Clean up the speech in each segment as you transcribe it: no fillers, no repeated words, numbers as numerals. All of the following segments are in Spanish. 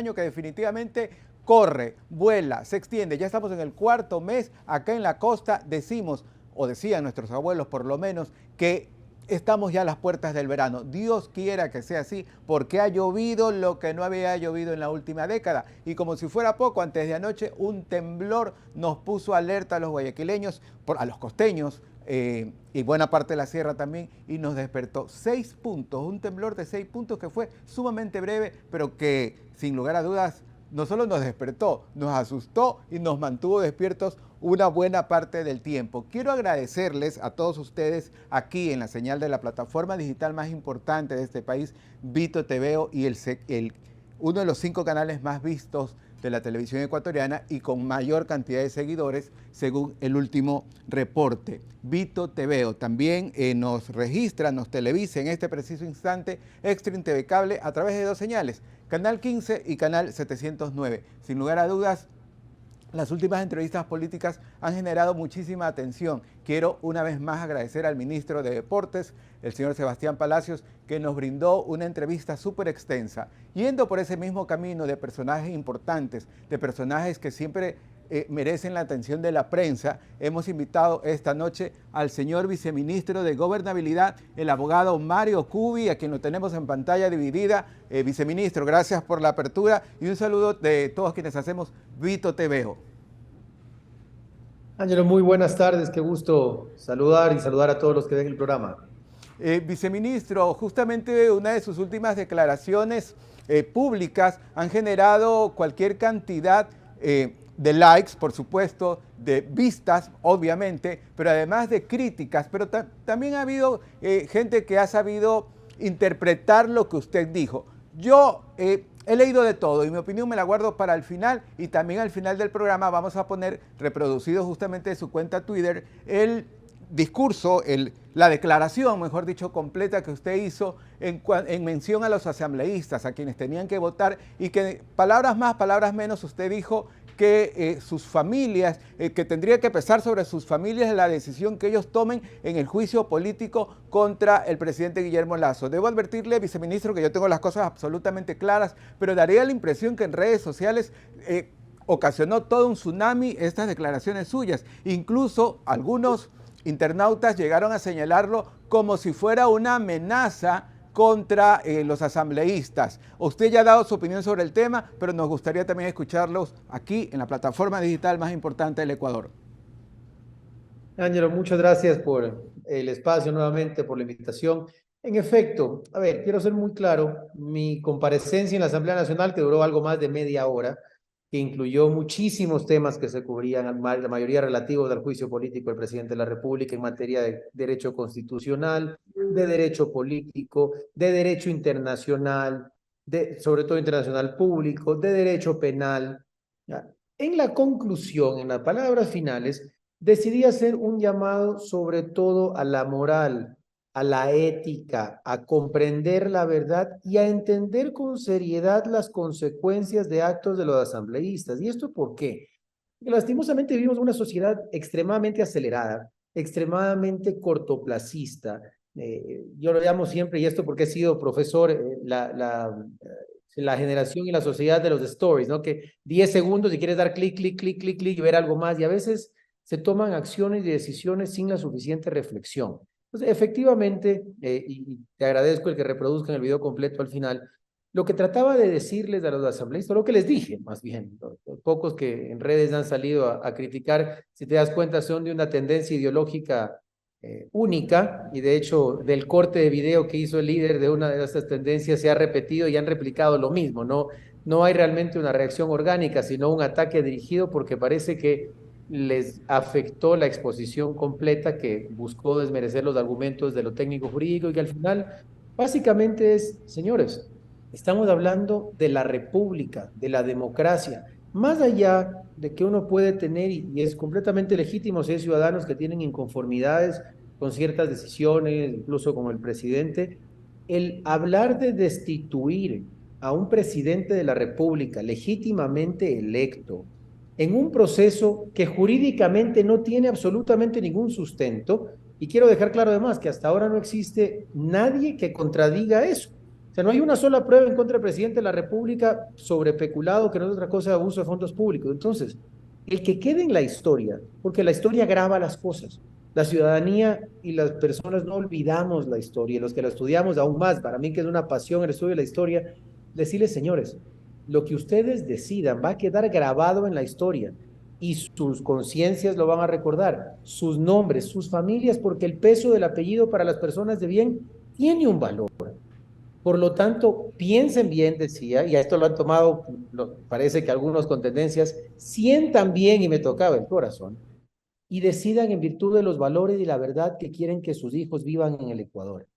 año que definitivamente corre, vuela, se extiende. Ya estamos en el cuarto mes acá en la costa. Decimos, o decían nuestros abuelos por lo menos, que estamos ya a las puertas del verano. Dios quiera que sea así, porque ha llovido lo que no había llovido en la última década. Y como si fuera poco, antes de anoche un temblor nos puso alerta a los guayaquileños, a los costeños, y buena parte de la sierra también, y nos despertó 6 puntos, un temblor de 6 puntos que fue sumamente breve, pero que sin lugar a dudas no solo nos despertó, nos asustó y nos mantuvo despiertos una buena parte del tiempo. Quiero agradecerles a todos ustedes aquí en la señal de la plataforma digital más importante de este país, Vito TVO, y uno de los 5 canales más vistos de la televisión ecuatoriana y con mayor cantidad de seguidores según el último reporte. Vito TVO también nos registra, nos televisa en este preciso instante Extreme TV Cable a través de 2 señales, Canal 15 y Canal 709. Sin lugar a dudas, las últimas entrevistas políticas han generado muchísima atención. Quiero una vez más agradecer al ministro de Deportes, el señor Sebastián Palacios, que nos brindó una entrevista súper extensa. Yendo por ese mismo camino de personajes importantes, de personajes que siempre merecen la atención de la prensa, hemos invitado esta noche al señor viceministro de Gobernabilidad, el abogado Mario Cubi, a quien lo tenemos en pantalla dividida. Viceministro, gracias por la apertura y un saludo de todos quienes hacemos Vito TVO. Ángelo, muy buenas tardes, qué gusto saludar y saludar a todos los que ven el programa. Viceministro, justamente una de sus últimas declaraciones públicas han generado cualquier cantidad de likes, por supuesto, de vistas, obviamente, pero además de críticas, pero también ha habido gente que ha sabido interpretar lo que usted dijo. Yo he leído de todo y mi opinión me la guardo para el final, y también al final del programa vamos a poner reproducido justamente de su cuenta Twitter el discurso, la declaración, mejor dicho, completa que usted hizo en mención a los asambleístas, a quienes tenían que votar, y que palabras más, palabras menos, usted dijo que sus familias, que tendría que pesar sobre sus familias la decisión que ellos tomen en el juicio político contra el presidente Guillermo Lasso. Debo advertirle, viceministro, que yo tengo las cosas absolutamente claras, pero daría la impresión que en redes sociales ocasionó todo un tsunami estas declaraciones suyas. Incluso algunos internautas llegaron a señalarlo como si fuera una amenaza contra los asambleístas. Usted ya ha dado su opinión sobre el tema, pero nos gustaría también escucharlos aquí en la plataforma digital más importante del Ecuador. Ángelo, muchas gracias por el espacio nuevamente, por la invitación. En efecto, a ver, quiero ser muy claro, mi comparecencia en la Asamblea Nacional, que duró algo más de media hora, que incluyó muchísimos temas que se cubrían, la mayoría relativos al juicio político del presidente de la República en materia de derecho constitucional, de derecho político, de derecho internacional, sobre todo internacional público, de derecho penal. ¿Ya? En la conclusión, en las palabras finales, decidí hacer un llamado sobre todo a la moral, a la ética, a comprender la verdad y a entender con seriedad las consecuencias de actos de los asambleístas. ¿Y esto por qué? Porque lastimosamente vivimos en una sociedad extremadamente acelerada, extremadamente cortoplacista. Yo lo llamo siempre, y esto porque he sido profesor, la generación y la sociedad de los stories, ¿no? Que 10 segundos y quieres dar clic, clic, clic, clic, clic y ver algo más, y a veces se toman acciones y decisiones sin la suficiente reflexión. Entonces, efectivamente, y te agradezco el que reproduzcan el video completo al final, lo que trataba de decirles a los asambleístas, lo que les dije, más bien, los pocos que en redes han salido a criticar, si te das cuenta, son de una tendencia ideológica única, y de hecho, del corte de video que hizo el líder de una de estas tendencias se ha repetido y han replicado lo mismo, ¿no? No hay realmente una reacción orgánica, sino un ataque dirigido porque parece que les afectó la exposición completa que buscó desmerecer los argumentos de lo técnico jurídico y que al final básicamente es, señores, estamos hablando de la república, de la democracia, más allá de que uno puede tener, y es completamente legítimo si hay ciudadanos que tienen inconformidades con ciertas decisiones, incluso como el presidente, el hablar de destituir a un presidente de la república legítimamente electo, en un proceso que jurídicamente no tiene absolutamente ningún sustento, y quiero dejar claro además que hasta ahora no existe nadie que contradiga eso. O sea, no hay una sola prueba en contra del presidente de la República sobre peculado, que no es otra cosa de abuso de fondos públicos. Entonces, el que quede en la historia, porque la historia graba las cosas. La ciudadanía y las personas no olvidamos la historia, y los que la estudiamos aún más, para mí que es una pasión el estudio de la historia, decirles, señores, lo que ustedes decidan va a quedar grabado en la historia y sus conciencias lo van a recordar, sus nombres, sus familias, porque el peso del apellido para las personas de bien tiene un valor. Por lo tanto, piensen bien, decía, y a esto lo han tomado, parece que algunos con tendencias, sientan bien y me tocaba el corazón, y decidan en virtud de los valores y la verdad que quieren que sus hijos vivan en el Ecuador.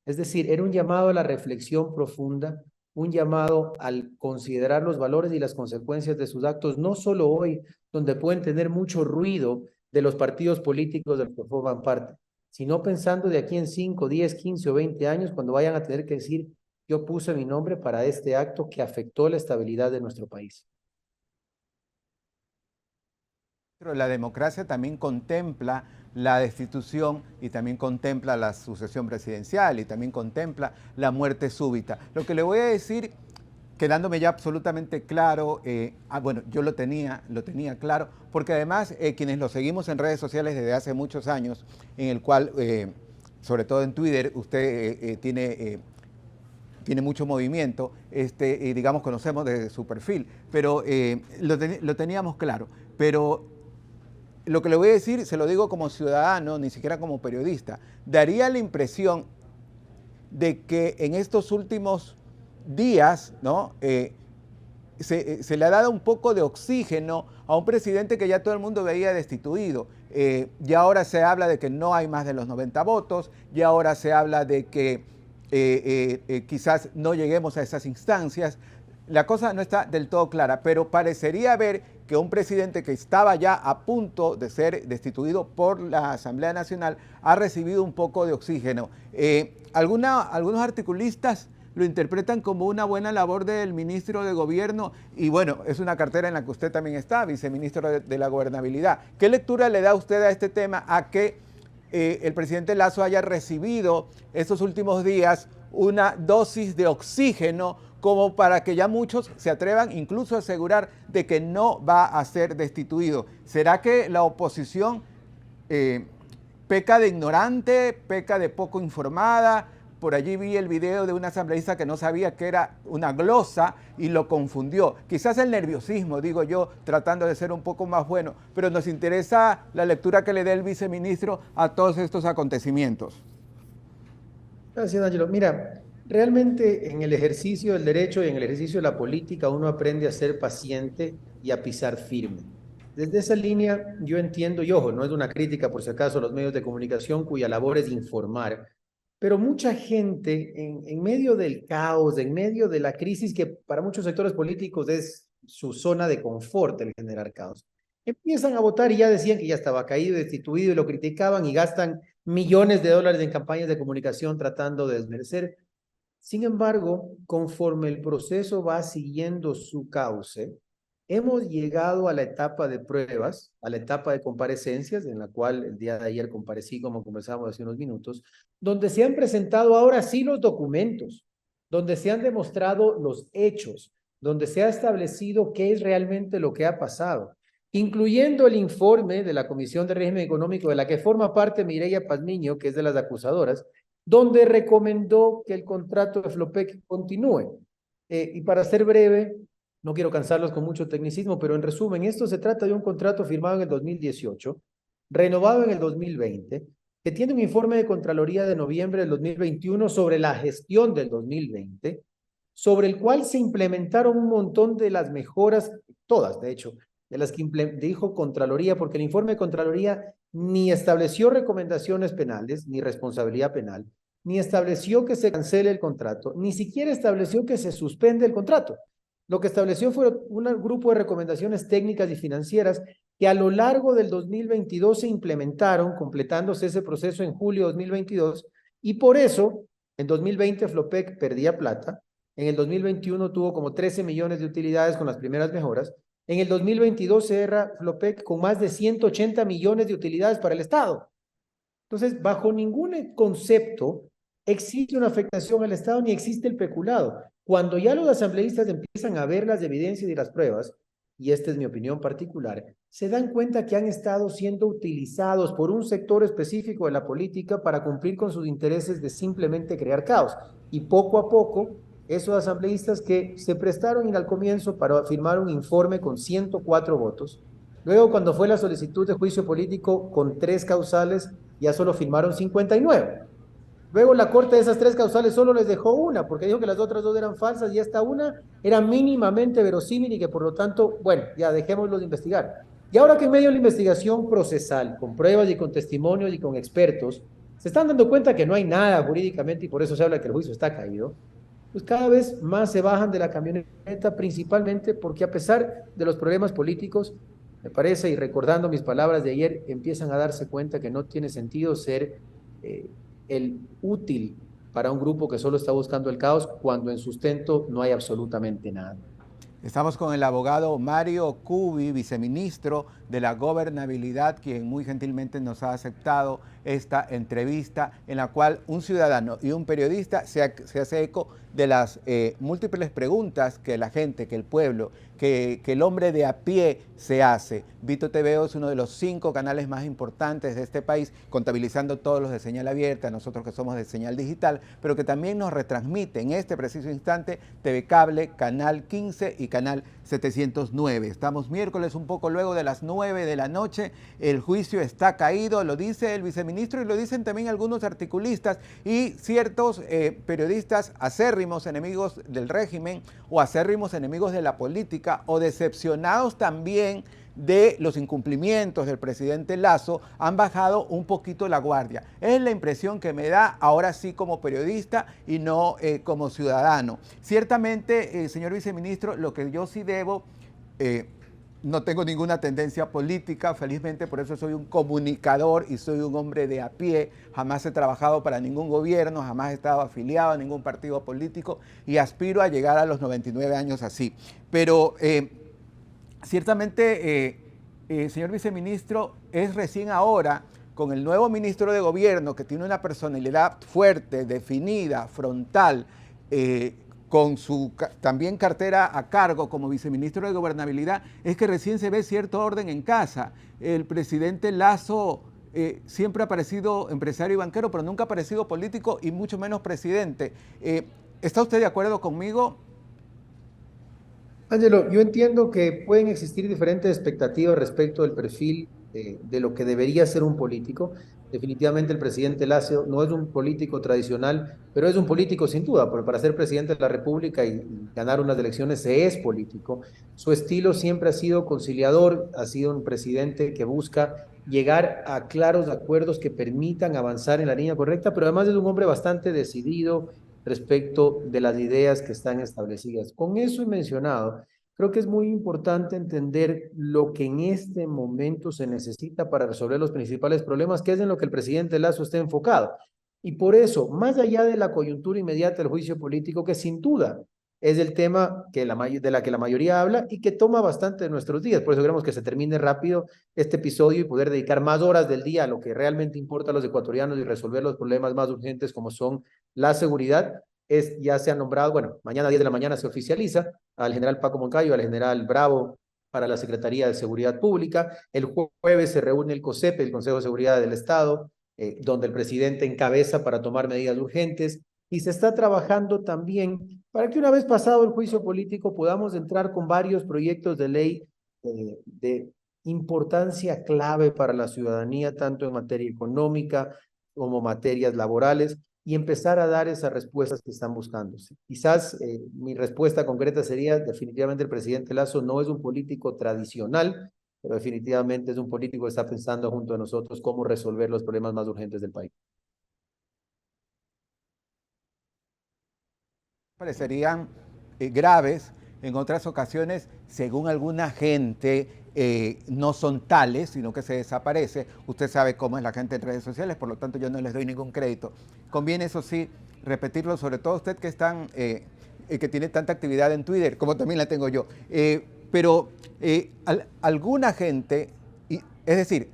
Es decir, era un llamado a la reflexión profunda, un llamado al considerar los valores y las consecuencias de sus actos, no solo hoy, donde pueden tener mucho ruido de los partidos políticos de los que forman parte, sino pensando de aquí en 5, 10, 15 o 20 años, cuando vayan a tener que decir, yo puse mi nombre para este acto que afectó la estabilidad de nuestro país. Pero la democracia también contempla la destitución y también contempla la sucesión presidencial y también contempla la muerte súbita. Lo que le voy a decir, quedándome ya absolutamente claro, bueno, yo lo tenía claro, porque además quienes lo seguimos en redes sociales desde hace muchos años, en el cual, sobre todo en Twitter, usted tiene mucho movimiento, y digamos conocemos desde su perfil, pero lo teníamos claro. Pero lo que le voy a decir, se lo digo como ciudadano, ni siquiera como periodista, daría la impresión de que en estos últimos días, ¿no? Se le ha dado un poco de oxígeno a un presidente que ya todo el mundo veía destituido. Ya ahora se habla de que no hay más de los 90 votos, ya ahora se habla de que quizás no lleguemos a esas instancias. La cosa no está del todo clara, pero parecería ver que un presidente que estaba ya a punto de ser destituido por la Asamblea Nacional ha recibido un poco de oxígeno. Algunos articulistas lo interpretan como una buena labor del ministro de Gobierno y bueno, es una cartera en la que usted también está, viceministro de la Gobernabilidad. ¿Qué lectura le da usted a este tema, a que el presidente Lasso haya recibido estos últimos días una dosis de oxígeno como para que ya muchos se atrevan incluso a asegurar de que no va a ser destituido? ¿Será que la oposición peca de ignorante, peca de poco informada? Por allí vi el video de una asambleísta que no sabía que era una glosa y lo confundió. Quizás el nerviosismo, digo yo, tratando de ser un poco más bueno, pero nos interesa la lectura que le dé el viceministro a todos estos acontecimientos. Gracias, Ángelo. Mira, realmente en el ejercicio del derecho y en el ejercicio de la política uno aprende a ser paciente y a pisar firme. Desde esa línea yo entiendo, y ojo, no es una crítica por si acaso a los medios de comunicación cuya labor es informar, pero mucha gente en medio del caos, en medio de la crisis que para muchos sectores políticos es su zona de confort el generar caos, empiezan a votar y ya decían que ya estaba caído, destituido y lo criticaban y gastan millones de dólares en campañas de comunicación tratando de desmerecer. Sin embargo, conforme el proceso va siguiendo su cauce, hemos llegado a la etapa de pruebas, a la etapa de comparecencias, en la cual el día de ayer comparecí, como conversamos hace unos minutos, donde se han presentado ahora sí los documentos, donde se han demostrado los hechos, donde se ha establecido qué es realmente lo que ha pasado, incluyendo el informe de la Comisión de Régimen Económico, de la que forma parte Mireya Pazmiño, que es de las acusadoras, donde recomendó que el contrato de Flopec continúe. Y para ser breve, no quiero cansarlos con mucho tecnicismo, pero en resumen, esto se trata de un contrato firmado en el 2018, renovado en el 2020, que tiene un informe de Contraloría de noviembre del 2021 sobre la gestión del 2020, sobre el cual se implementaron un montón de las mejoras, todas de hecho, de las que dijo Contraloría, porque el informe de Contraloría ni estableció recomendaciones penales, ni responsabilidad penal, ni estableció que se cancele el contrato, ni siquiera estableció que se suspende el contrato. Lo que estableció fue un grupo de recomendaciones técnicas y financieras que a lo largo del 2022 se implementaron, completándose ese proceso en julio de 2022, y por eso en 2020 Flopec perdía plata, en el 2021 tuvo como 13 millones de utilidades con las primeras mejoras, en el 2022 cierra Flopec con más de 180 millones de utilidades para el Estado. Entonces, bajo ningún concepto existe una afectación al Estado ni existe el peculado. Cuando ya los asambleístas empiezan a ver las evidencias y las pruebas, y esta es mi opinión particular, se dan cuenta que han estado siendo utilizados por un sector específico de la política para cumplir con sus intereses de simplemente crear caos. Y poco a poco, esos asambleístas que se prestaron al comienzo para firmar un informe con 104 votos, luego cuando fue la solicitud de juicio político con 3 causales, ya solo firmaron 59. Luego la corte de esas 3 causales solo les dejó una, porque dijo que las otras 2 eran falsas y esta una era mínimamente verosímil y que por lo tanto, bueno, ya dejémoslo de investigar. Y ahora que en medio de la investigación procesal, con pruebas y con testimonios y con expertos, se están dando cuenta que no hay nada jurídicamente y por eso se habla que el juicio está caído, pues cada vez más se bajan de la camioneta, principalmente porque a pesar de los problemas políticos, me parece, y recordando mis palabras de ayer, empiezan a darse cuenta que no tiene sentido ser eh, el útil para un grupo que solo está buscando el caos cuando en sustento no hay absolutamente nada. Estamos con el abogado Mario Cubi, viceministro de la Gobernabilidad, quien muy gentilmente nos ha aceptado esta entrevista en la cual un ciudadano y un periodista se hace eco de las múltiples preguntas que la gente, que el pueblo, que el hombre de a pie se hace. Vito TVO es uno de los 5 canales más importantes de este país, contabilizando todos los de señal abierta, nosotros que somos de señal digital, pero que también nos retransmite en este preciso instante TV Cable, Canal 15 y Canal 709. Estamos miércoles, un poco luego de las 9 de la noche. El juicio está caído, lo dice el viceministro y lo dicen también algunos articulistas y ciertos periodistas acérrimos enemigos del régimen o acérrimos enemigos de la política o decepcionados también de los incumplimientos del presidente Lasso, han bajado un poquito la guardia. Es la impresión que me da ahora sí como periodista y no como ciudadano. Ciertamente, señor viceministro, lo que yo sí debo, no tengo ninguna tendencia política, felizmente por eso soy un comunicador y soy un hombre de a pie, jamás he trabajado para ningún gobierno, jamás he estado afiliado a ningún partido político y aspiro a llegar a los 99 años así. Pero ciertamente, señor viceministro, es recién ahora, con el nuevo ministro de Gobierno, que tiene una personalidad fuerte, definida, frontal, con su también cartera a cargo como viceministro de Gobernabilidad, es que recién se ve cierto orden en casa. El presidente Lasso siempre ha parecido empresario y banquero, pero nunca ha parecido político y mucho menos presidente. ¿Está usted de acuerdo conmigo? Ángelo, yo entiendo que pueden existir diferentes expectativas respecto del perfil de lo que debería ser un político. Definitivamente el presidente Lasso no es un político tradicional, pero es un político sin duda, porque para ser presidente de la República y ganar unas elecciones se es político. Su estilo siempre ha sido conciliador, ha sido un presidente que busca llegar a claros acuerdos que permitan avanzar en la línea correcta, pero además es un hombre bastante decidido respecto de las ideas que están establecidas. Con eso he mencionado, creo que es muy importante entender lo que en este momento se necesita para resolver los principales problemas, que es en lo que el presidente Lasso está enfocado. Y por eso, más allá de la coyuntura inmediata del juicio político, que sin duda es el tema que de la que la mayoría habla y que toma bastante de nuestros días. Por eso queremos que se termine rápido este episodio y poder dedicar más horas del día a lo que realmente importa a los ecuatorianos y resolver los problemas más urgentes como son la seguridad. Ya se ha nombrado, bueno, mañana a 10 de la mañana se oficializa al general Paco Moncayo, al general Bravo para la Secretaría de Seguridad Pública. El jueves se reúne el COSEP, el Consejo de Seguridad del Estado, donde el presidente encabeza para tomar medidas urgentes y se está trabajando también para que una vez pasado el juicio político podamos entrar con varios proyectos de ley de importancia clave para la ciudadanía, tanto en materia económica como materias laborales, y empezar a dar esas respuestas que están buscándose. Quizás mi respuesta concreta sería, definitivamente el presidente Lasso no es un político tradicional, pero definitivamente es un político que está pensando junto a nosotros cómo resolver los problemas más urgentes del país. Parecerían graves, en otras ocasiones, según alguna gente, no son tales, sino que se desaparece. Usted sabe cómo es la gente en redes sociales, por lo tanto yo no les doy ningún crédito. Conviene, eso sí, repetirlo, sobre todo usted que tiene tanta actividad en Twitter, como también la tengo yo. Pero alguna gente, es decir,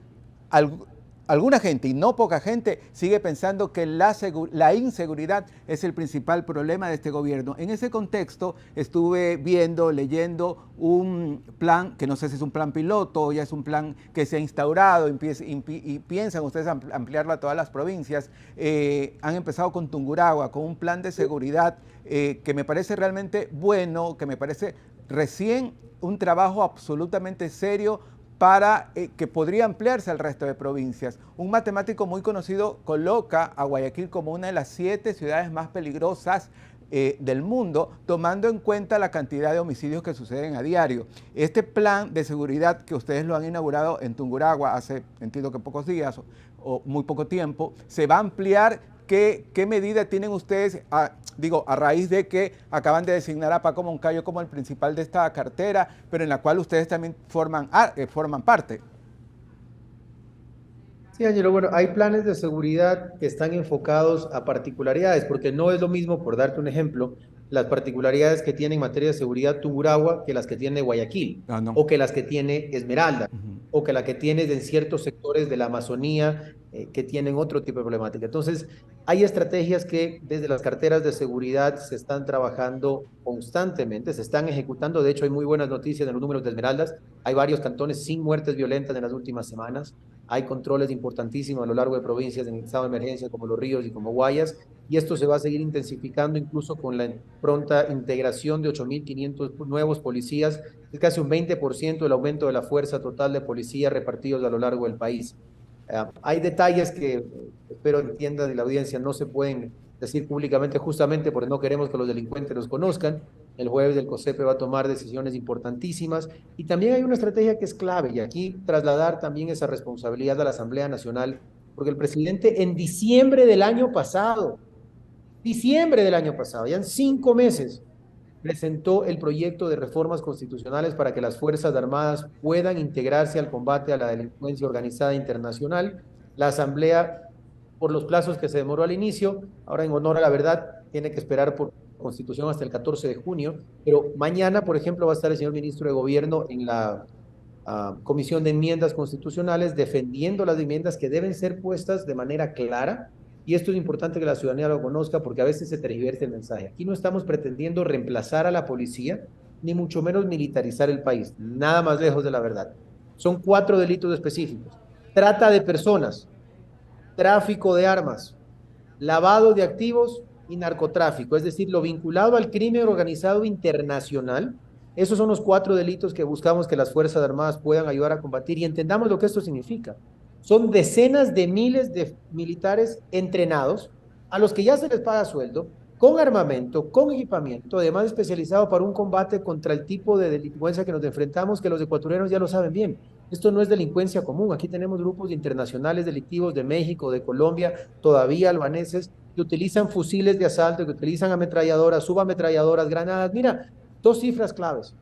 alguna gente, y no poca gente, sigue pensando que la inseguridad es el principal problema de este gobierno. En ese contexto estuve viendo, leyendo un plan, que no sé si es un plan piloto o ya es un plan que se ha instaurado y piensan ustedes ampliarlo a todas las provincias. Han empezado con Tungurahua, con un plan de seguridad que me parece realmente bueno, que me parece recién un trabajo absolutamente serio para que podría ampliarse al resto de provincias. Un matemático muy conocido coloca a Guayaquil como una de las 7 ciudades más peligrosas del mundo, tomando en cuenta la cantidad de homicidios que suceden a diario. Este plan de seguridad que ustedes lo han inaugurado en Tungurahua hace, entiendo que pocos días o muy poco tiempo, se va a ampliar. ¿Qué medida tienen ustedes, a raíz de que acaban de designar a Paco Moncayo como el principal de esta cartera, pero en la cual ustedes también forman parte? Sí, Ángelo, bueno, hay planes de seguridad que están enfocados a particularidades, porque no es lo mismo, por darte un ejemplo, las particularidades que tiene en materia de seguridad Tungurahua que las que tiene Guayaquil, Ah, no. o que las que tiene Esmeralda, Ujú. o que la que tiene en ciertos sectores de la Amazonía que tienen otro tipo de problemática. Entonces, hay estrategias que desde las carteras de seguridad se están trabajando constantemente, se están ejecutando. De hecho, hay muy buenas noticias en los números de Esmeraldas. Hay varios cantones sin muertes violentas en las últimas semanas. Hay controles importantísimos a lo largo de provincias en estado de emergencia como Los Ríos y como Guayas, y esto se va a seguir intensificando incluso con la pronta integración de 8.500 nuevos policías. Es casi un 20% el aumento de la fuerza total de policías repartidos a lo largo del país. Hay detalles que espero entiendan de la audiencia, no se pueden decir públicamente justamente porque no queremos que los delincuentes los conozcan. El jueves el COSEPE va a tomar decisiones importantísimas y también hay una estrategia que es clave y aquí trasladar también esa responsabilidad a la Asamblea Nacional, porque el presidente en diciembre del año pasado, ya en 5 meses, presentó el proyecto de reformas constitucionales para que las Fuerzas Armadas puedan integrarse al combate a la delincuencia organizada internacional. La Asamblea, por los plazos que se demoró al inicio, ahora en honor a la verdad, tiene que esperar por Constitución hasta el 14 de junio, pero mañana, por ejemplo, va a estar el señor ministro de Gobierno en la Comisión de Enmiendas Constitucionales defendiendo las enmiendas que deben ser puestas de manera clara. Y esto es importante que la ciudadanía lo conozca porque a veces se tergiversa el mensaje. Aquí no estamos pretendiendo reemplazar a la policía, ni mucho menos militarizar el país. Nada más lejos de la verdad. Son 4 delitos específicos. Trata de personas, tráfico de armas, lavado de activos y narcotráfico, es decir, lo vinculado al crimen organizado internacional. Esos son los 4 delitos que buscamos que las Fuerzas Armadas puedan ayudar a combatir y entendamos lo que esto significa. Son decenas de miles de militares entrenados a los que ya se les paga sueldo, con armamento, con equipamiento, además especializado para un combate contra el tipo de delincuencia que nos enfrentamos, que los ecuatorianos ya lo saben bien. Esto no es delincuencia común. Aquí tenemos grupos internacionales delictivos de México, de Colombia, todavía albaneses, que utilizan fusiles de asalto, que utilizan ametralladoras, subametralladoras, granadas. Mira, 2 cifras claves.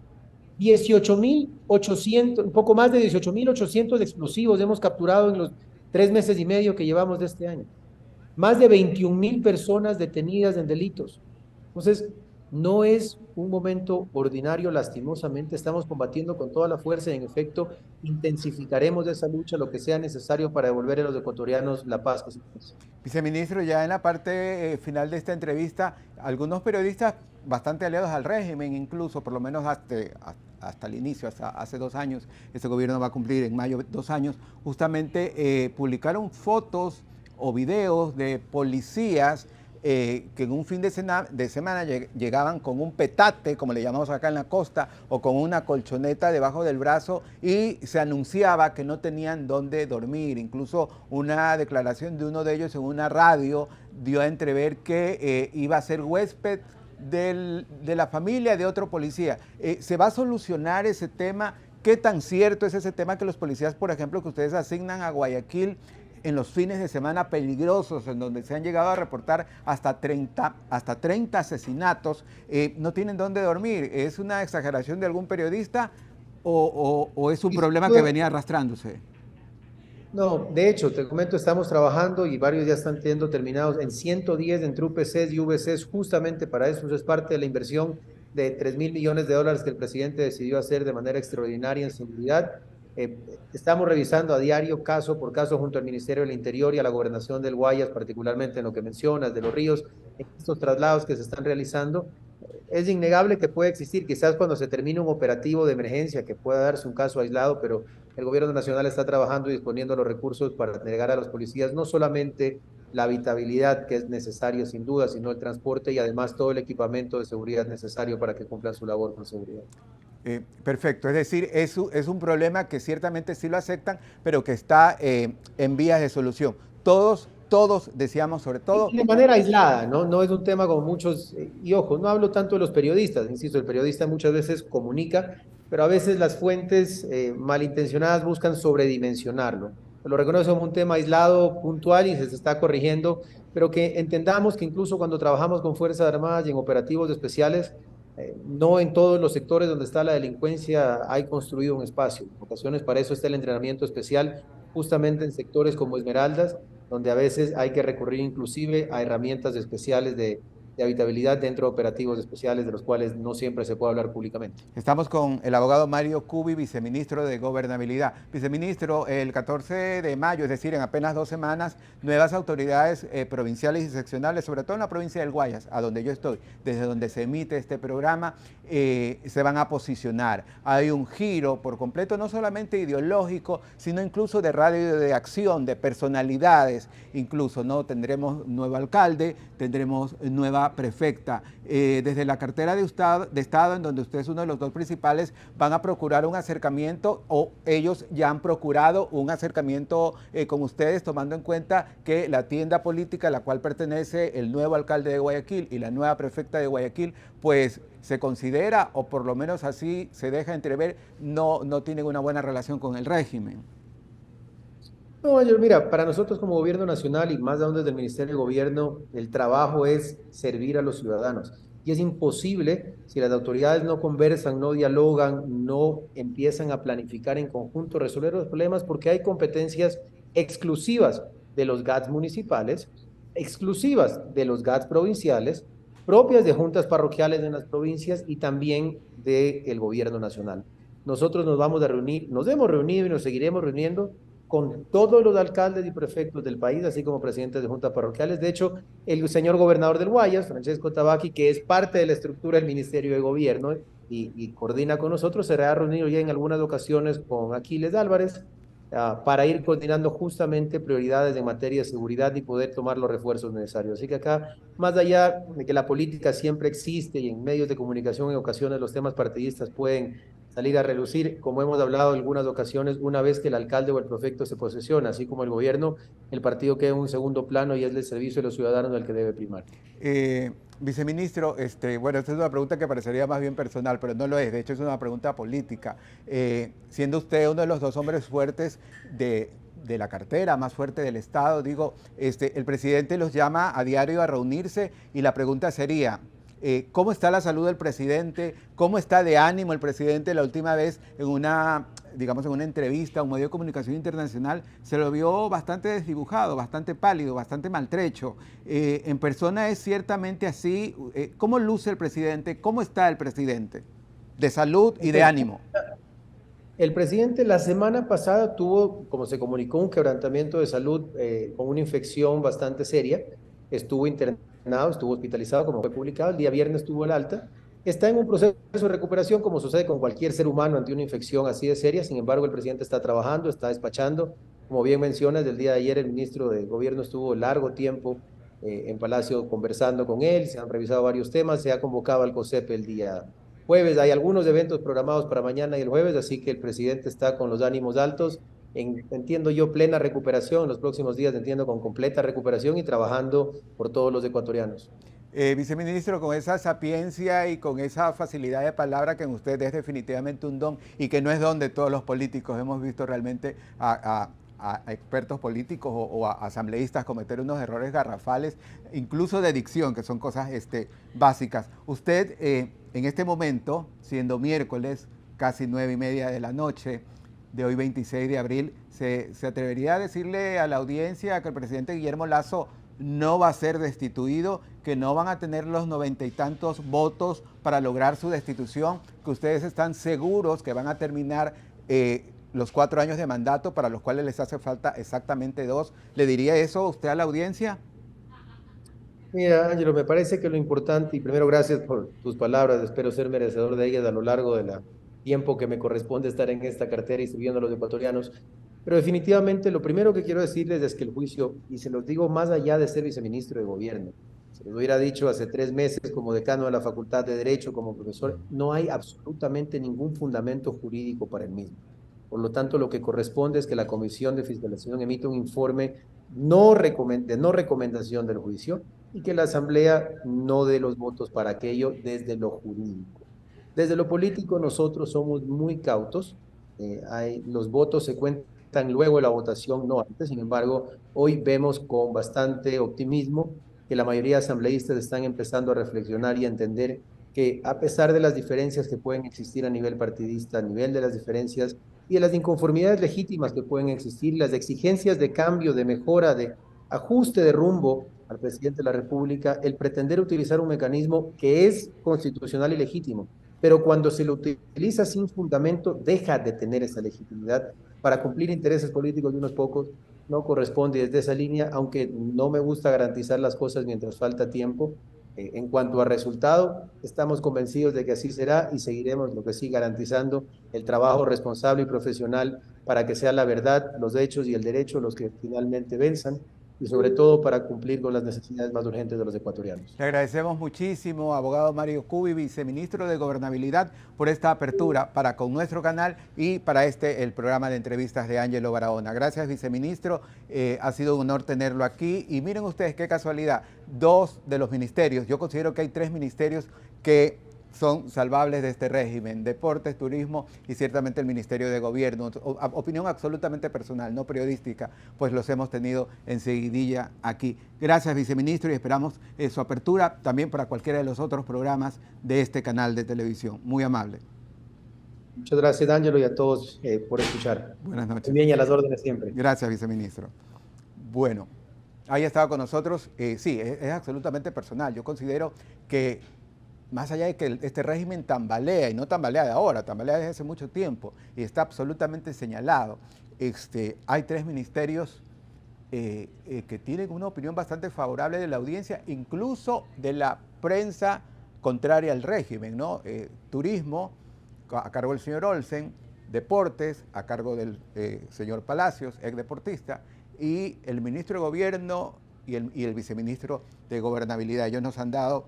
18.800, un poco más de 18.800 explosivos hemos capturado en los 3 meses y medio que llevamos de este año. Más de 21.000 personas detenidas en delitos. Entonces, no es un momento ordinario, lastimosamente, estamos combatiendo con toda la fuerza y en efecto intensificaremos esa lucha lo que sea necesario para devolver a los ecuatorianos la paz que se merece. Viceministro, ya en la parte final de esta entrevista, algunos periodistas bastante aliados al régimen, incluso por lo menos hasta el inicio, hasta hace 2 años, este gobierno va a cumplir en mayo 2 años, justamente publicaron fotos o videos de policías que en un fin de semana llegaban con un petate, como le llamamos acá en la costa, o con una colchoneta debajo del brazo y se anunciaba que no tenían dónde dormir. Incluso una declaración de uno de ellos en una radio dio a entrever que iba a ser huésped de la familia de otro policía. ¿Se va a solucionar ese tema? ¿Qué tan cierto es ese tema que los policías, por ejemplo, que ustedes asignan a Guayaquil en los fines de semana peligrosos, en donde se han llegado a reportar hasta 30 asesinatos, no tienen dónde dormir? ¿Es una exageración de algún periodista o es un problema que venía arrastrándose? No, de hecho, te comento, estamos trabajando y varios ya están teniendo terminados en 110 entre UPCs y VCs justamente para eso. Eso es parte de la inversión de 3.000 millones de dólares que el presidente decidió hacer de manera extraordinaria en seguridad. Estamos revisando a diario, caso por caso, junto al Ministerio del Interior y a la Gobernación del Guayas, particularmente en lo que mencionas de los ríos, en estos traslados que se están realizando. Es innegable que puede existir, quizás cuando se termine un operativo de emergencia, que pueda darse un caso aislado, pero el gobierno nacional está trabajando y disponiendo los recursos para entregar a los policías no solamente la habitabilidad que es necesario sin duda, sino el transporte y además todo el equipamiento de seguridad necesario para que cumplan su labor con seguridad. Perfecto, es decir, es un problema que ciertamente sí lo aceptan, pero que está en vías de solución. Todos decíamos sobre todo. Y de manera aislada, ¿no? No es un tema como muchos, y ojo, no hablo tanto de los periodistas, insisto, el periodista muchas veces comunica, pero a veces las fuentes malintencionadas buscan sobredimensionarlo. Lo reconozco como un tema aislado, puntual y se está corrigiendo, pero que entendamos que incluso cuando trabajamos con Fuerzas Armadas y en operativos especiales, no en todos los sectores donde está la delincuencia hay construido un espacio. En ocasiones para eso está el entrenamiento especial, justamente en sectores como Esmeraldas, donde a veces hay que recurrir inclusive a herramientas especiales de habitabilidad dentro de operativos especiales de los cuales no siempre se puede hablar públicamente. Estamos con el abogado Mario Cubi, viceministro de Gobernabilidad. Viceministro, el 14 de mayo, es decir, en apenas 2 semanas, nuevas autoridades provinciales y seccionales, sobre todo en la provincia del Guayas, a donde yo estoy, desde donde se emite este programa, se van a posicionar. Hay un giro por completo, no solamente ideológico, sino incluso de radio de acción, de personalidades, incluso, ¿no? Tendremos nuevo alcalde, tendremos nueva prefecta. Desde la cartera de Estado, en donde usted es uno de los dos principales, van a procurar un acercamiento, o ellos ya han procurado un acercamiento con ustedes, tomando en cuenta que la tienda política a la cual pertenece el nuevo alcalde de Guayaquil y la nueva prefecta de Guayaquil, pues se considera, o por lo menos así se deja entrever, no tienen una buena relación con el régimen. No, yo, mira, para nosotros como gobierno nacional y más aún desde el Ministerio de Gobierno, el trabajo es servir a los ciudadanos. Y es imposible si las autoridades no conversan, no dialogan, no empiezan a planificar en conjunto, resolver los problemas, porque hay competencias exclusivas de los GATS municipales, exclusivas de los GATS provinciales, propias de juntas parroquiales en las provincias y también del gobierno nacional. Nosotros nos vamos a reunir, nos hemos reunido y nos seguiremos reuniendo con todos los alcaldes y prefectos del país, así como presidentes de juntas parroquiales. De hecho, el señor gobernador del Guayas, Francesco Tabaqui, que es parte de la estructura del Ministerio de Gobierno y coordina con nosotros, será reunido ya en algunas ocasiones con Aquiles Álvarez para ir coordinando justamente prioridades en materia de seguridad y poder tomar los refuerzos necesarios. Así que acá, más allá de que la política siempre existe y en medios de comunicación en ocasiones los temas partidistas pueden salir a relucir, como hemos hablado en algunas ocasiones, una vez que el alcalde o el prefecto se posesiona, así como el gobierno, el partido queda en un segundo plano y es el servicio de los ciudadanos el que debe primar. Viceministro, bueno, esta es una pregunta que parecería más bien personal, pero no lo es, de hecho es una pregunta política. Siendo usted uno de los dos hombres fuertes de la cartera, más fuerte del Estado, digo, el presidente los llama a diario a reunirse y la pregunta sería, ¿cómo está la salud del presidente? ¿Cómo está de ánimo el presidente? La última vez en una entrevista a un medio de comunicación internacional se lo vio bastante desdibujado, bastante pálido, bastante maltrecho. En persona es ciertamente así. ¿Cómo luce el presidente? ¿Cómo está el presidente? De salud y de ánimo. El presidente la semana pasada tuvo, como se comunicó, un quebrantamiento de salud con una infección bastante seria. Estuvo internado, estuvo hospitalizado, como fue publicado. El día viernes tuvo el alta. Está en un proceso de recuperación, como sucede con cualquier ser humano ante una infección así de seria. Sin embargo, el presidente está trabajando, está despachando. Como bien mencionas, del día de ayer el ministro de Gobierno estuvo largo tiempo en Palacio conversando con él. Se han revisado varios temas. Se ha convocado al COSEP el día jueves. Hay algunos eventos programados para mañana y el jueves, así que el presidente está con los ánimos altos, entiendo yo, plena recuperación, en los próximos días entiendo con completa recuperación y trabajando por todos los ecuatorianos. Viceministro, con esa sapiencia y con esa facilidad de palabra que en usted es definitivamente un don y que no es don de todos los políticos, hemos visto realmente a expertos políticos o a asambleístas cometer unos errores garrafales, incluso de dicción, que son cosas básicas. Usted, en este momento, siendo miércoles, casi 9:30 de la noche, de hoy 26 de abril, ¿se atrevería a decirle a la audiencia que el presidente Guillermo Lasso no va a ser destituido, que no van a tener los 90 y tantos votos para lograr su destitución, que ustedes están seguros que van a terminar los 4 años de mandato para los cuales les hace falta exactamente 2. ¿Le diría eso usted a la audiencia? Mira, Ángelo, me parece que lo importante, y primero gracias por tus palabras, espero ser merecedor de ellas a lo largo del tiempo que me corresponde estar en esta cartera y sirviendo a los ecuatorianos, pero definitivamente lo primero que quiero decirles es que el juicio, y se los digo más allá de ser viceministro de gobierno, se los hubiera dicho hace 3 meses como decano de la Facultad de Derecho, como profesor, no hay absolutamente ningún fundamento jurídico para el mismo. Por lo tanto, lo que corresponde es que la Comisión de Fiscalización emita un informe de no recomendación del juicio y que la Asamblea no dé los votos para aquello desde lo jurídico. Desde lo político nosotros somos muy cautos, los votos se cuentan luego de la votación, no antes. Sin embargo, hoy vemos con bastante optimismo que la mayoría de asambleístas están empezando a reflexionar y a entender que a pesar de las diferencias que pueden existir a nivel partidista, a nivel de las diferencias y de las inconformidades legítimas que pueden existir, las exigencias de cambio, de mejora, de ajuste de rumbo al presidente de la República, el pretender utilizar un mecanismo que es constitucional y legítimo, pero cuando se lo utiliza sin fundamento, deja de tener esa legitimidad para cumplir intereses políticos de unos pocos, no corresponde desde esa línea, aunque no me gusta garantizar las cosas mientras falta tiempo. En cuanto a resultado, estamos convencidos de que así será y seguiremos lo que sí garantizando el trabajo responsable y profesional para que sea la verdad, los hechos y el derecho los que finalmente venzan y sobre todo para cumplir con las necesidades más urgentes de los ecuatorianos. Le agradecemos muchísimo, abogado Mario Cubi, viceministro de Gobernabilidad, por esta apertura para con nuestro canal y para el programa de entrevistas de Ángelo Barahona. Gracias, viceministro. Ha sido un honor tenerlo aquí. Y miren ustedes qué casualidad, 2 de los ministerios, yo considero que hay 3 ministerios que son salvables de este régimen: deportes, turismo y ciertamente el Ministerio de Gobierno. Opinión absolutamente personal, no periodística, pues los hemos tenido enseguidilla aquí. Gracias, viceministro, y esperamos su apertura también para cualquiera de los otros programas de este canal de televisión. Muy amable. Muchas gracias, Ángelo, y a todos por escuchar. Buenas noches. Muy bien, y a las órdenes siempre. Gracias, viceministro. Bueno, ahí estaba con nosotros. Sí, es absolutamente personal. Yo considero que más allá de que este régimen tambalea, y no tambalea de ahora, tambalea desde hace mucho tiempo, y está absolutamente señalado, hay 3 ministerios que tienen una opinión bastante favorable de la audiencia, incluso de la prensa contraria al régimen, ¿no? Turismo, a cargo del señor Olsen; deportes, a cargo del señor Palacios, ex deportista, y el ministro de Gobierno y el viceministro de Gobernabilidad. Ellos nos han dado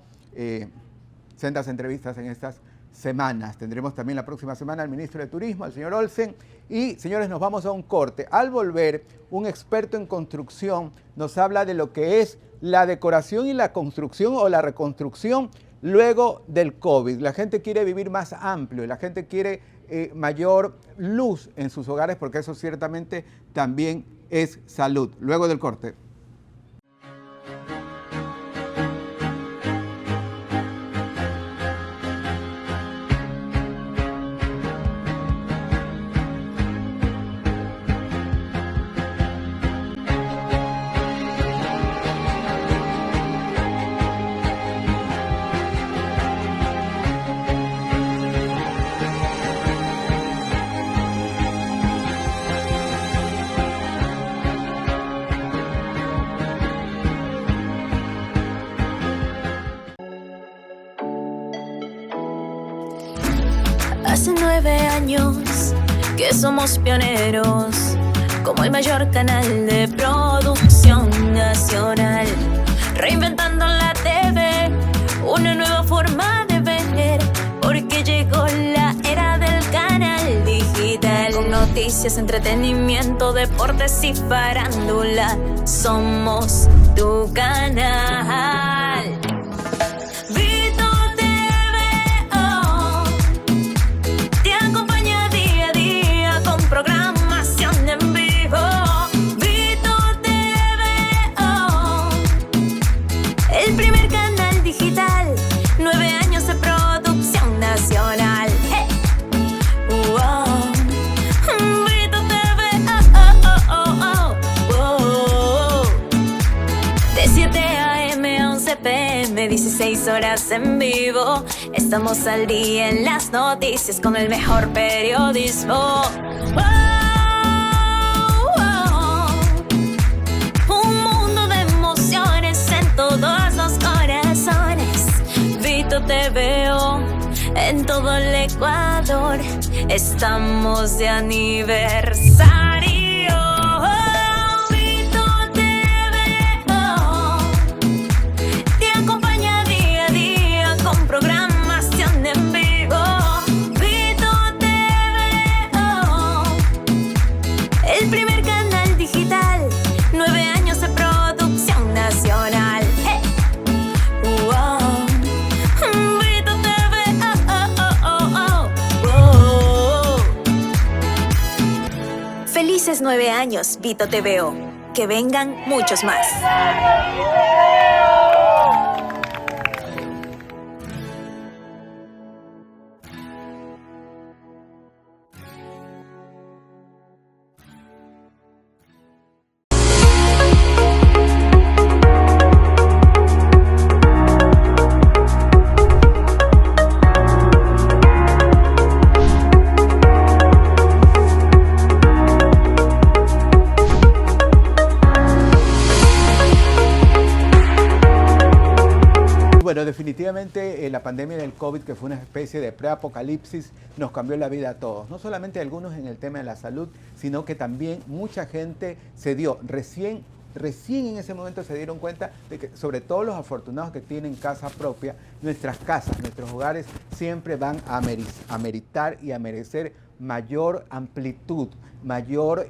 sendas entrevistas en estas semanas. Tendremos también la próxima semana al ministro de Turismo, al señor Olsen. Y, señores, nos vamos a un corte. Al volver, un experto en construcción nos habla de lo que es la decoración y la construcción o la reconstrucción luego del COVID. La gente quiere vivir más amplio, la gente quiere mayor luz en sus hogares, porque eso ciertamente también es salud. Luego del corte. Hace 9 años que somos pioneros, como el mayor canal de producción nacional, reinventando la TV, una nueva forma de ver, porque llegó la era del canal digital, con noticias, entretenimiento, deportes y farándula. Somos tu canal. De 7 a.m. a 11 p.m. 16 horas en vivo. Estamos al día en las noticias con el mejor periodismo. en todo el Ecuador estamos de aniversario. Vito TV te acompaña día a día con programación en vivo. Vito TV, el primer canal digital, 9 años de producción nacional. Hey. Wow. Vito TV, Felices 9 años, Vito TVO. Que vengan muchos más. Bueno, definitivamente la pandemia del COVID, que fue una especie de preapocalipsis, nos cambió la vida a todos. No solamente a algunos en el tema de la salud, sino que también mucha gente se dio, recién en ese momento se dieron cuenta de que, sobre todo los afortunados que tienen casa propia, nuestras casas, nuestros hogares siempre van a meritar y a merecer mayor amplitud, mayor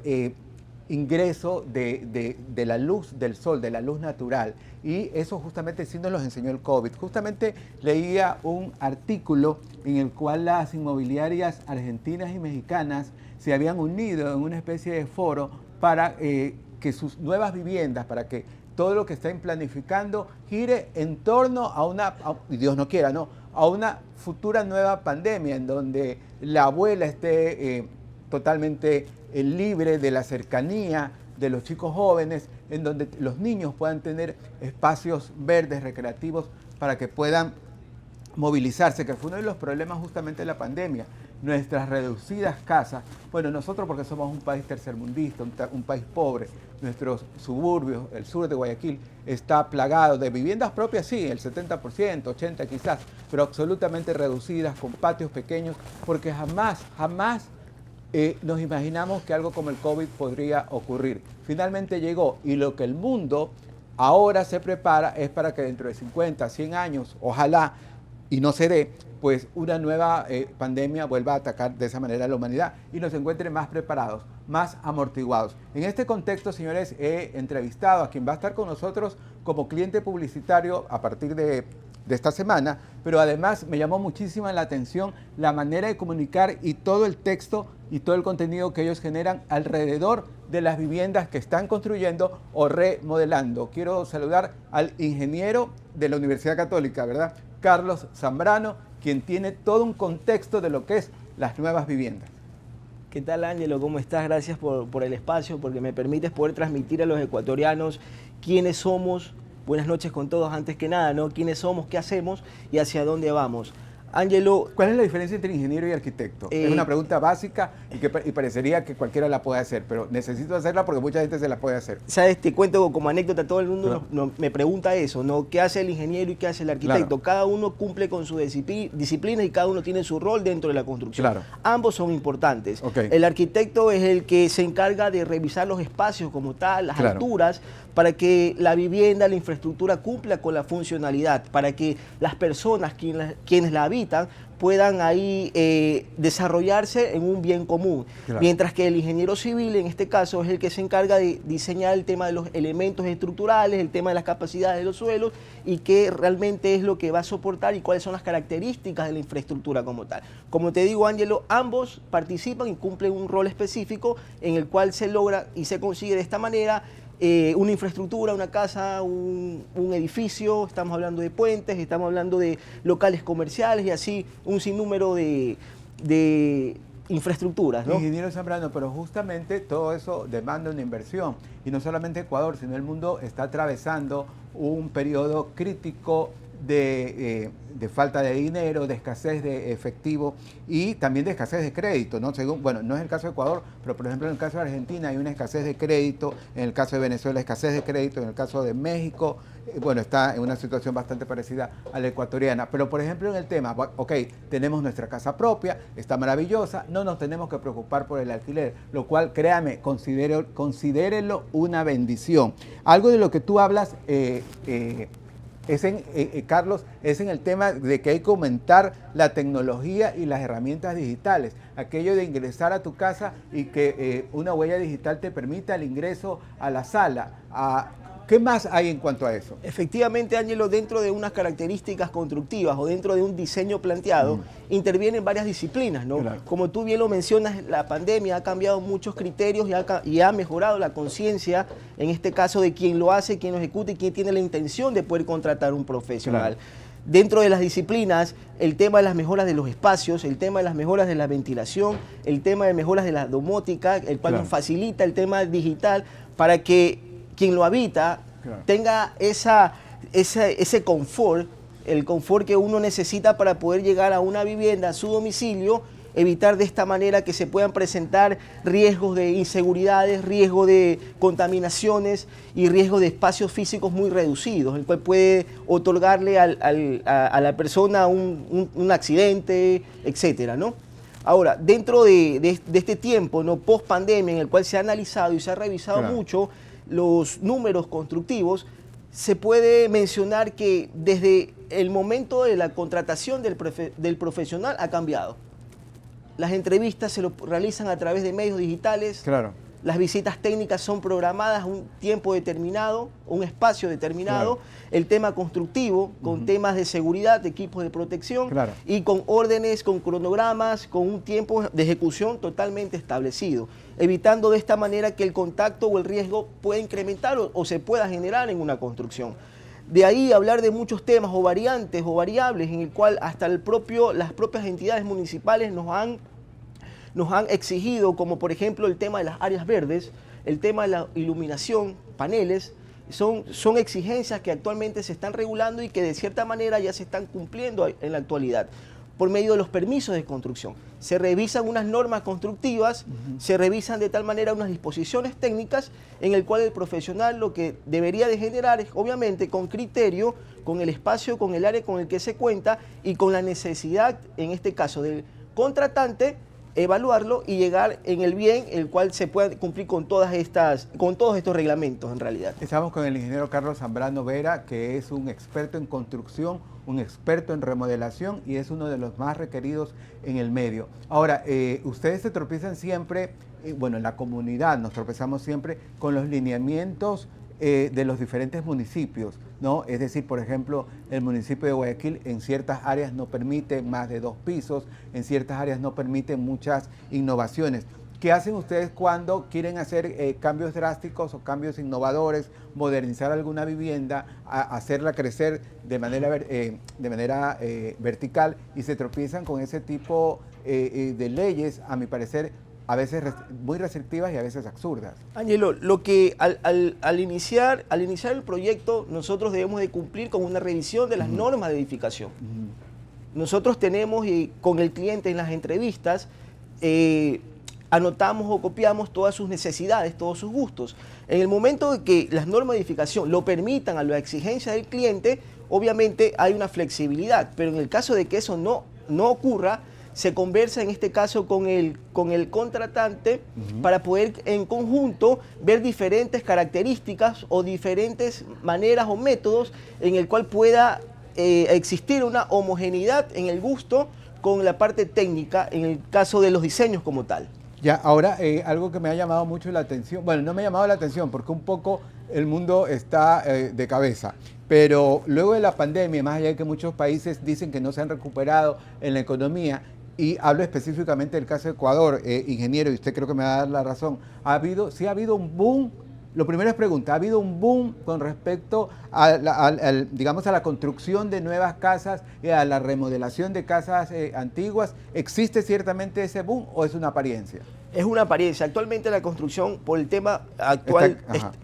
ingreso de la luz del sol, de la luz natural. Y eso justamente sí nos los enseñó el COVID. Justamente leía un artículo en el cual las inmobiliarias argentinas y mexicanas se habían unido en una especie de foro para que sus nuevas viviendas, para que todo lo que estén planificando gire en torno a una, y Dios no quiera, ¿no?, a una futura nueva pandemia en donde la abuela esté totalmente libre de la cercanía de los chicos jóvenes, en donde los niños puedan tener espacios verdes, recreativos, para que puedan movilizarse, que fue uno de los problemas justamente de la pandemia. Nuestras reducidas casas, bueno, nosotros porque somos un país tercermundista, un país pobre, nuestros suburbios, el sur de Guayaquil, está plagado de viviendas propias, sí, el 70%, 80% quizás, pero absolutamente reducidas, con patios pequeños, porque jamás nos imaginamos que algo como el COVID podría ocurrir. Finalmente llegó, y lo que el mundo ahora se prepara es para que dentro de 50, 100 años, ojalá, y no se dé, pues una nueva pandemia vuelva a atacar de esa manera a la humanidad y nos encuentre más preparados, más amortiguados. En este contexto, señores, he entrevistado a quien va a estar con nosotros como cliente publicitario a partir de esta semana, pero además me llamó muchísimo la atención la manera de comunicar y todo el texto y todo el contenido que ellos generan alrededor de las viviendas que están construyendo o remodelando. Quiero saludar al ingeniero de la Universidad Católica, ¿verdad?, Carlos Zambrano, quien tiene todo un contexto de lo que es las nuevas viviendas. ¿Qué tal, Ángelo? ¿Cómo estás? Gracias por el espacio, porque me permites poder transmitir a los ecuatorianos quiénes somos. Buenas noches con todos, antes que nada, ¿no? ¿Quiénes somos, qué hacemos y hacia dónde vamos? Ángelo, ¿cuál es la diferencia entre ingeniero y arquitecto? Es una pregunta básica y parecería que cualquiera la puede hacer, pero necesito hacerla porque mucha gente se la puede hacer. ¿Sabes? Te cuento como anécdota, todo el mundo me pregunta eso, ¿no? ¿Qué hace el ingeniero y qué hace el arquitecto? Claro. Cada uno cumple con su disciplina y cada uno tiene su rol dentro de la construcción. Claro. Ambos son importantes. Okay. El arquitecto es el que se encarga de revisar los espacios como tal, las alturas, para que la vivienda, la infraestructura cumpla con la funcionalidad, para que las personas, quienes la habitan, puedan ahí desarrollarse en un bien común. Claro. Mientras que el ingeniero civil, en este caso, es el que se encarga de diseñar el tema de los elementos estructurales, el tema de las capacidades de los suelos y qué realmente es lo que va a soportar y cuáles son las características de la infraestructura como tal. Como te digo, Ángelo, ambos participan y cumplen un rol específico en el cual se logra y se consigue de esta manera una infraestructura, una casa, un edificio, estamos hablando de puentes, estamos hablando de locales comerciales y así un sinnúmero de infraestructuras, ¿no? Ingeniero Zambrano, pero justamente todo eso demanda una inversión y no solamente Ecuador, sino el mundo está atravesando un periodo crítico de falta de dinero, de escasez de efectivo y también de escasez de crédito, ¿no? Según, bueno, no es el caso de Ecuador, pero por ejemplo en el caso de Argentina hay una escasez de crédito, en el caso de Venezuela escasez de crédito, en el caso de México, bueno, está en una situación bastante parecida a la ecuatoriana. Pero por ejemplo en el tema, ok, tenemos nuestra casa propia, está maravillosa, no nos tenemos que preocupar por el alquiler, lo cual, créame, considérelo una bendición. Algo de lo que tú hablas, Carlos, es en el tema de que hay que aumentar la tecnología y las herramientas digitales. Aquello de ingresar a tu casa y que una huella digital te permita el ingreso a la sala. ¿Qué más hay en cuanto a eso? Efectivamente, Ángelo, dentro de unas características constructivas o dentro de un diseño planteado, intervienen varias disciplinas, ¿no? Claro. Como tú bien lo mencionas, la pandemia ha cambiado muchos criterios y ha mejorado la conciencia, en este caso, de quien lo hace, quien lo ejecuta y quien tiene la intención de poder contratar un profesional. Claro. Dentro de las disciplinas, el tema de las mejoras de los espacios, el tema de las mejoras de la ventilación, el tema de mejoras de la domótica, el cual nos facilita el tema digital para que quien lo habita tenga ese confort, el confort que uno necesita para poder llegar a una vivienda, a su domicilio, evitar de esta manera que se puedan presentar riesgos de inseguridades, riesgos de contaminaciones y riesgos de espacios físicos muy reducidos, el cual puede otorgarle a la persona un accidente, etcétera, ¿no? Ahora, dentro de este tiempo, ¿no?, post pandemia, en el cual se ha analizado y se ha revisado mucho los números constructivos, se puede mencionar que desde el momento de la contratación del profesional ha cambiado. Las entrevistas se lo realizan a través de medios digitales. Claro. Las visitas técnicas son programadas a un tiempo determinado, un espacio determinado. Claro. El tema constructivo, con temas de seguridad, de equipos de protección, y con órdenes, con cronogramas, con un tiempo de ejecución totalmente establecido, evitando de esta manera que el contacto o el riesgo pueda incrementar o se pueda generar en una construcción. De ahí hablar de muchos temas o variantes o variables en el cual hasta las propias entidades municipales nos han exigido, como por ejemplo el tema de las áreas verdes, el tema de la iluminación, paneles, son exigencias que actualmente se están regulando y que de cierta manera ya se están cumpliendo en la actualidad por medio de los permisos de construcción. Se revisan unas normas constructivas, se revisan de tal manera unas disposiciones técnicas en el cual el profesional lo que debería de generar es, obviamente, con criterio, con el espacio, con el área con el que se cuenta y con la necesidad, en este caso, del contratante, evaluarlo y llegar en el bien, el cual se pueda cumplir con todos estos reglamentos en realidad. Estamos con el ingeniero Carlos Zambrano Vera, que es un experto en construcción, un experto en remodelación y es uno de los más requeridos en el medio. Ahora, ustedes se tropiezan siempre, bueno, en la comunidad nos tropezamos siempre con los lineamientos de los diferentes municipios, ¿no? Es decir, por ejemplo, el municipio de Guayaquil en ciertas áreas no permite más de 2 pisos, en ciertas áreas no permite muchas innovaciones. ¿Qué hacen ustedes cuando quieren hacer cambios drásticos o cambios innovadores, modernizar alguna vivienda, hacerla crecer de manera vertical y se tropiezan con ese tipo de leyes, a mi parecer, a veces muy restrictivas y a veces absurdas? Ángelo, lo que al iniciar el proyecto nosotros debemos de cumplir con una revisión de las normas de edificación. Nosotros tenemos, con el cliente en las entrevistas, anotamos o copiamos todas sus necesidades, todos sus gustos. En el momento de que las normas de edificación lo permitan a la exigencia del cliente, obviamente hay una flexibilidad, pero en el caso de que eso no ocurra, se conversa en este caso con el contratante para poder en conjunto ver diferentes características o diferentes maneras o métodos en el cual pueda existir una homogeneidad en el gusto con la parte técnica en el caso de los diseños como tal. Ya, ahora algo que me ha llamado mucho la atención, bueno, no me ha llamado la atención porque un poco el mundo está de cabeza, pero luego de la pandemia, más allá de que muchos países dicen que no se han recuperado en la economía, y hablo específicamente del caso de Ecuador, ingeniero, y usted creo que me va a dar la razón, sí ha habido un boom. Lo primero es preguntar, ¿ha habido un boom con respecto digamos, a la construcción de nuevas casas y a la remodelación de casas antiguas? ¿Existe ciertamente ese boom o es una apariencia? Es una apariencia. Actualmente la construcción, por el tema actual,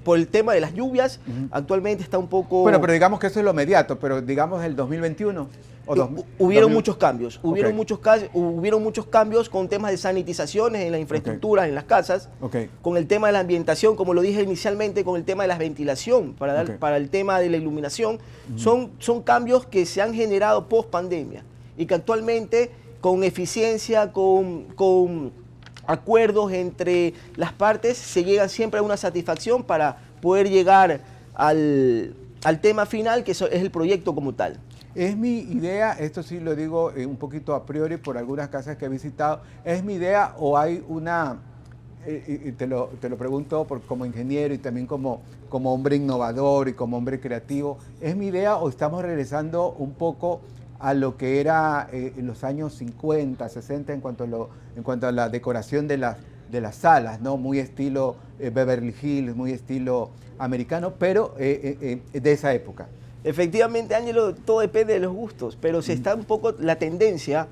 por el tema de las lluvias, actualmente está un poco... Bueno, pero digamos que eso es lo inmediato, pero digamos el 2021... Hubieron muchos cambios, hubieron muchos cambios con temas de sanitizaciones en las infraestructuras, en las casas, con el tema de la ambientación, como lo dije inicialmente, con el tema de la ventilación, para el tema de la iluminación. Son cambios que se han generado post pandemia y que actualmente con eficiencia, con acuerdos entre las partes, se llega siempre a una satisfacción para poder llegar al tema final, que es el proyecto como tal. Es mi idea, esto sí lo digo un poquito a priori por algunas casas que he visitado, ¿es mi idea o hay una, y te lo pregunto como ingeniero y también como hombre innovador y como hombre creativo, ¿es mi idea o estamos regresando un poco a lo que era en los años 50, 60 en cuanto a la decoración de las salas, ¿no? Muy estilo Beverly Hills, muy estilo americano, pero de esa época? Efectivamente, Ángelo, todo depende de los gustos, pero se está un poco la tendencia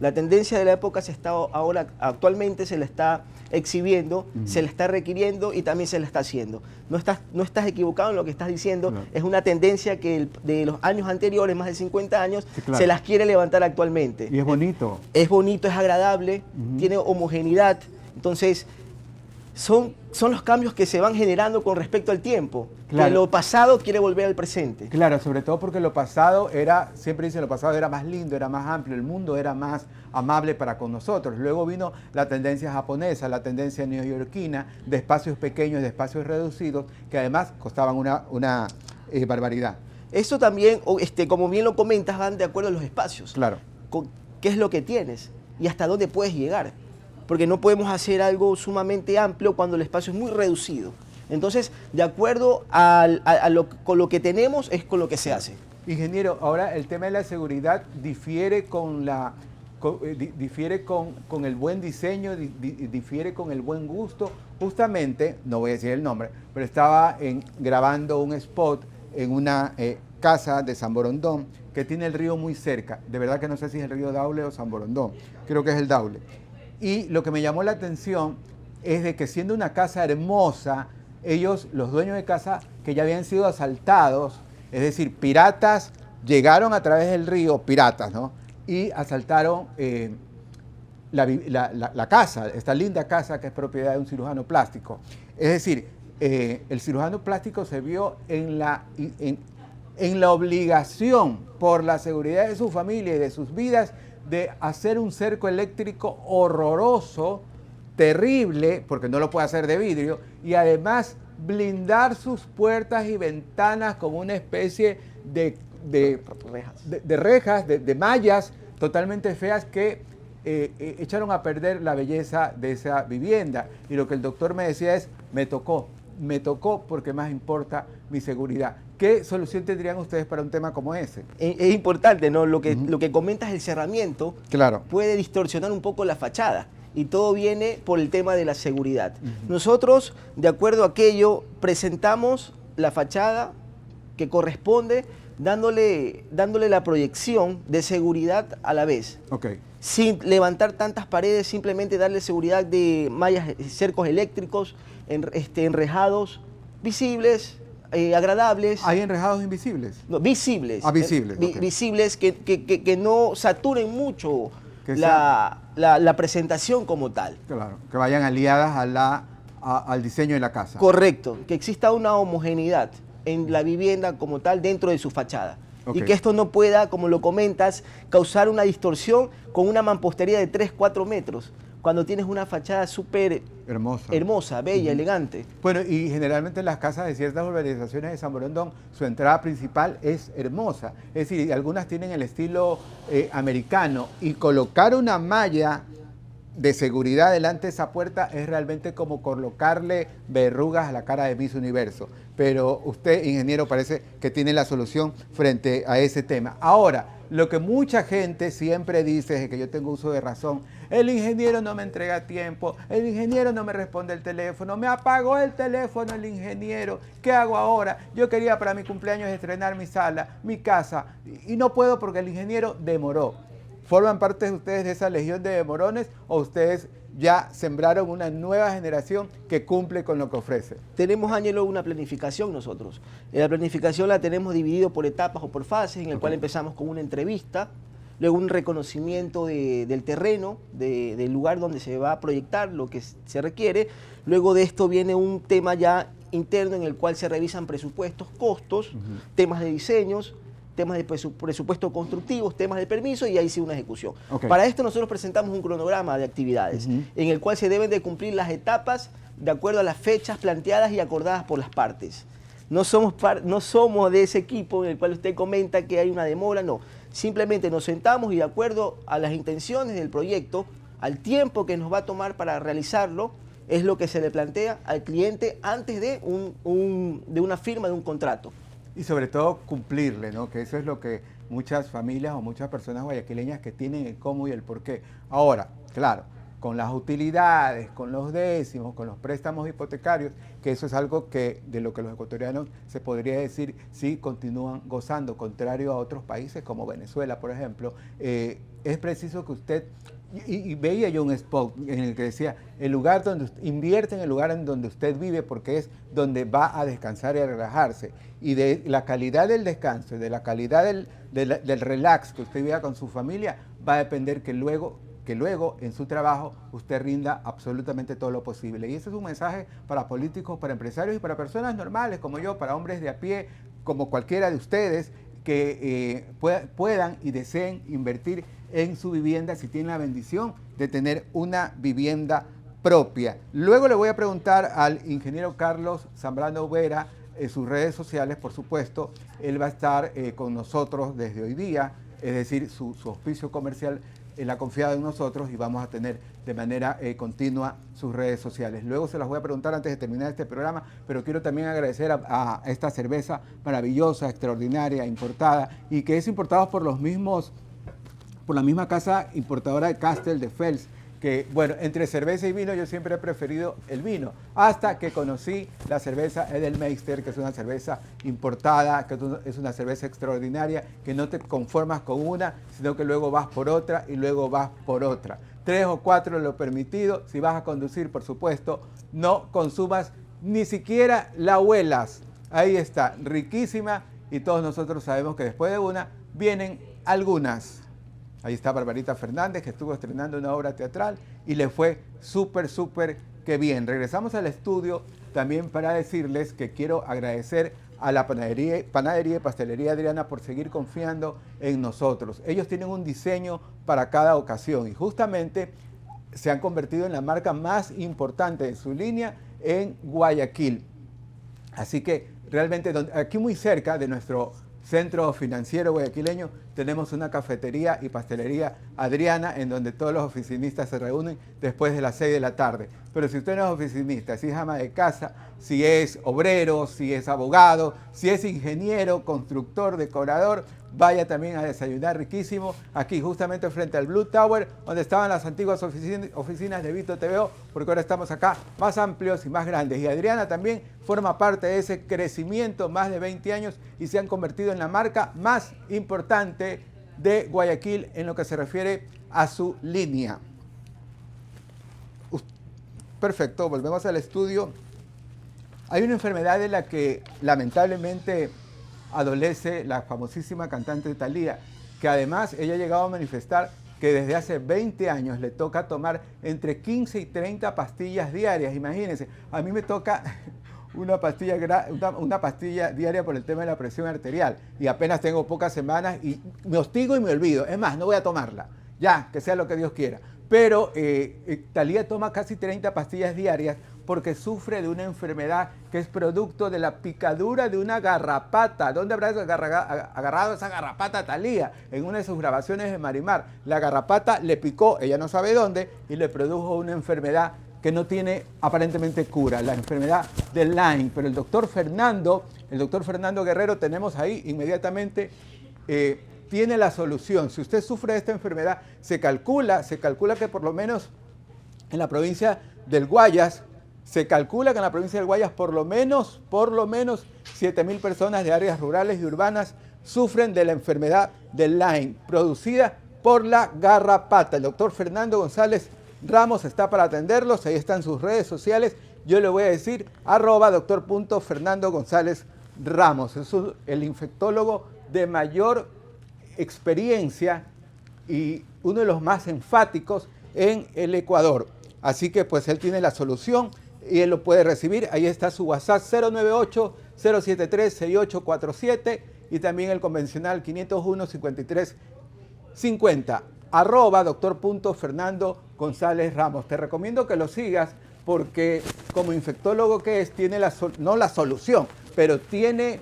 de la época se está ahora, actualmente se la está exhibiendo, se la está requiriendo y también se la está haciendo. No estás equivocado en lo que estás diciendo, es una tendencia que de los años anteriores, más de 50 años, se las quiere levantar actualmente. Y es bonito. Es bonito, es agradable, tiene homogeneidad, entonces son los cambios que se van generando con respecto al tiempo. Que lo pasado quiere volver al presente. Claro, sobre todo porque lo pasado era, siempre dicen, lo pasado era más lindo, era más amplio, el mundo era más amable para con nosotros. Luego vino la tendencia japonesa, la tendencia neoyorquina, de espacios pequeños, de espacios reducidos, que además costaban una barbaridad. Eso también, como bien lo comentas, van de acuerdo a los espacios. Claro. ¿Qué es lo que tienes? Y hasta dónde puedes llegar. Porque no podemos hacer algo sumamente amplio cuando el espacio es muy reducido. Entonces, de acuerdo con lo que tenemos, es con lo que se hace. Ingeniero, ahora el tema de la seguridad difiere con el buen diseño, difiere con el buen gusto. Justamente, no voy a decir el nombre, pero estaba grabando un spot en una casa de San Borondón que tiene el río muy cerca. De verdad que no sé si es el río Daule o San Borondón. Creo que es el Daule. Y lo que me llamó la atención es de que siendo una casa hermosa, los dueños de casa que ya habían sido asaltados, es decir, piratas llegaron a través del río, piratas, ¿no? Y asaltaron la casa, esta linda casa que es propiedad de un cirujano plástico. Es decir, el cirujano plástico se vio en la obligación por la seguridad de su familia y de sus vidas de hacer un cerco eléctrico horroroso, terrible, porque no lo puede hacer de vidrio, y además blindar sus puertas y ventanas con una especie de rejas, de mallas totalmente feas que echaron a perder la belleza de esa vivienda. Y lo que el doctor me decía es, me tocó porque más importa mi seguridad. ¿Qué solución tendrían ustedes para un tema como ese? Es importante, ¿no? Lo que comentas, el cerramiento, puede distorsionar un poco la fachada. Y todo viene por el tema de la seguridad. Nosotros, de acuerdo a aquello, presentamos la fachada que corresponde, dándole la proyección de seguridad a la vez. Sin levantar tantas paredes, simplemente darle seguridad de mallas, cercos eléctricos, enrejados, visibles, agradables. ¿Hay enrejados invisibles? No, visibles. Ah, visibles. Visibles que no saturen mucho la presentación como tal. Claro, que vayan aliadas al diseño de la casa. Correcto, que exista una homogeneidad en la vivienda como tal dentro de su fachada. Y que esto no pueda, como lo comentas, causar una distorsión con una mampostería de 3-4 metros, cuando tienes una fachada súper hermosa, bella, elegante. Bueno, y generalmente las casas de ciertas urbanizaciones de San Borondón, su entrada principal es hermosa. Es decir, algunas tienen el estilo americano, y colocar una malla de seguridad delante de esa puerta es realmente como colocarle verrugas a la cara de Miss Universo. Pero usted, ingeniero, parece que tiene la solución frente a ese tema. Ahora, lo que mucha gente siempre dice, es que yo tengo uso de razón, el ingeniero no me entrega a tiempo, el ingeniero no me responde el teléfono, me apagó el teléfono el ingeniero, ¿qué hago ahora? Yo quería para mi cumpleaños estrenar mi sala, mi casa, y no puedo porque el ingeniero demoró. ¿Forman parte ustedes de esa legión de morones o ustedes ya sembraron una nueva generación que cumple con lo que ofrece? Tenemos, Ángelo, una planificación nosotros. La planificación la tenemos dividido por etapas o por fases, en el cual empezamos con una entrevista, luego un reconocimiento del terreno, del lugar donde se va a proyectar lo que se requiere. Luego de esto viene un tema ya interno en el cual se revisan presupuestos, costos, temas de diseños, temas de presupuestos constructivos, temas de permiso y ahí sí una ejecución. Para esto nosotros presentamos un cronograma de actividades en el cual se deben de cumplir las etapas de acuerdo a las fechas planteadas y acordadas por las partes. No somos de ese equipo en el cual usted comenta que hay una demora, no. Simplemente nos sentamos y de acuerdo a las intenciones del proyecto, al tiempo que nos va a tomar para realizarlo, es lo que se le plantea al cliente antes de una firma de un contrato. Y sobre todo cumplirle, ¿no? Que eso es lo que muchas familias o muchas personas guayaquileñas que tienen el cómo y el por qué. Ahora, claro, con las utilidades, con los décimos, con los préstamos hipotecarios, que eso es algo que de lo que los ecuatorianos se podría decir sí continúan gozando, contrario a otros países como Venezuela, por ejemplo. Es preciso que usted, y veía yo un spot en el que decía, el lugar donde invierte en el lugar en donde usted vive porque es donde va a descansar y a relajarse. Y de la calidad del descanso, de la calidad del relax que usted viva con su familia, va a depender que luego en su trabajo usted rinda absolutamente todo lo posible. Y ese es un mensaje para políticos, para empresarios y para personas normales como yo, para hombres de a pie, como cualquiera de ustedes, que puedan y deseen invertir en su vivienda si tienen la bendición de tener una vivienda propia. Luego le voy a preguntar al ingeniero Carlos Zambrano Vera en sus redes sociales, por supuesto. Él va a estar con nosotros desde hoy día, es decir, su auspicio comercial él ha confiado en nosotros y vamos a tener de manera continua sus redes sociales. Luego se las voy a preguntar antes de terminar este programa, pero quiero también agradecer a esta cerveza maravillosa, extraordinaria, importada, y que es importada por la misma casa importadora de Castel de Fels, que, bueno, entre cerveza y vino yo siempre he preferido el vino, hasta que conocí la cerveza Edelmeister, que es una cerveza importada, que es una cerveza extraordinaria, que no te conformas con una, sino que luego vas por otra y luego vas por otra. 3 o 4 lo permitido. Si vas a conducir, por supuesto, no consumas, ni siquiera la huelas. Ahí está, riquísima, y todos nosotros sabemos que después de una vienen algunas. Ahí está Barbarita Fernández, que estuvo estrenando una obra teatral y le fue súper que bien. Regresamos al estudio también para decirles que quiero agradecer a la panadería y pastelería Adriana por seguir confiando en nosotros. Ellos tienen un diseño para cada ocasión y justamente se han convertido en la marca más importante de su línea en Guayaquil. Así que realmente aquí muy cerca de nuestro centro financiero guayaquileño tenemos una cafetería y pastelería Adriana, en donde todos los oficinistas se reúnen después de las 6 de la tarde. Pero si usted no es oficinista, si es ama de casa, si es obrero, si es abogado, si es ingeniero, constructor, decorador, vaya también a desayunar riquísimo aquí justamente frente al Blue Tower, donde estaban las antiguas oficinas de Vito TVO, porque ahora estamos acá más amplios y más grandes. Y Adriana también forma parte de ese crecimiento, más de 20 años, y se han convertido en la marca más importante de Guayaquil en lo que se refiere a su línea. Perfecto, volvemos al estudio. Hay una enfermedad de la que lamentablemente adolece la famosísima cantante Thalía, que además ella ha llegado a manifestar que desde hace 20 años le toca tomar entre 15 y 30 pastillas diarias. Imagínense, a mí me toca una pastilla diaria por el tema de la presión arterial y apenas tengo pocas semanas y me hostigo y me olvido. Es más, no voy a tomarla, ya, que sea lo que Dios quiera. Pero Thalía toma casi 30 pastillas diarias porque sufre de una enfermedad que es producto de la picadura de una garrapata. ¿Dónde habrá agarrado esa garrapata Thalía? En una de sus grabaciones de Marimar. La garrapata le picó, ella no sabe dónde, y le produjo una enfermedad que no tiene aparentemente cura, la enfermedad del Lyme. Pero el doctor Fernando Guerrero, tenemos ahí inmediatamente, tiene la solución. Si usted sufre de esta enfermedad, se calcula que por lo menos en la provincia del Guayas, por lo menos 7.000 personas de áreas rurales y urbanas sufren de la enfermedad del Lyme, producida por la garrapata. El doctor Fernando González Ramos está para atenderlos, ahí están sus redes sociales. Yo le voy a decir @doctor.Fernando González Ramos. Es el infectólogo de mayor experiencia y uno de los más enfáticos en el Ecuador. Así que pues él tiene la solución y él lo puede recibir. Ahí está su WhatsApp 098-073-6847 y también el convencional 501-5350. @doctor.Fernando González Ramos. Te recomiendo que lo sigas porque como infectólogo que es, tiene no la solución, pero tiene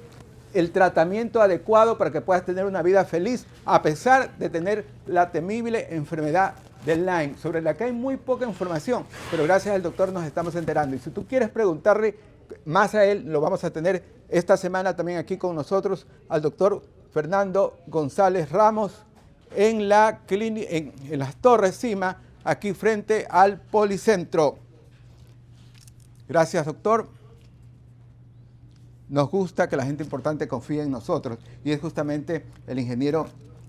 el tratamiento adecuado para que puedas tener una vida feliz a pesar de tener la temible enfermedad del Lyme, sobre la que hay muy poca información, pero gracias al doctor nos estamos enterando. Y si tú quieres preguntarle más a él, lo vamos a tener esta semana también aquí con nosotros al doctor Fernando González Ramos en la clínica, en las Torres Cima, aquí frente al Policentro. Gracias, doctor. Nos gusta que la gente importante confíe en nosotros y es justamente el ingeniero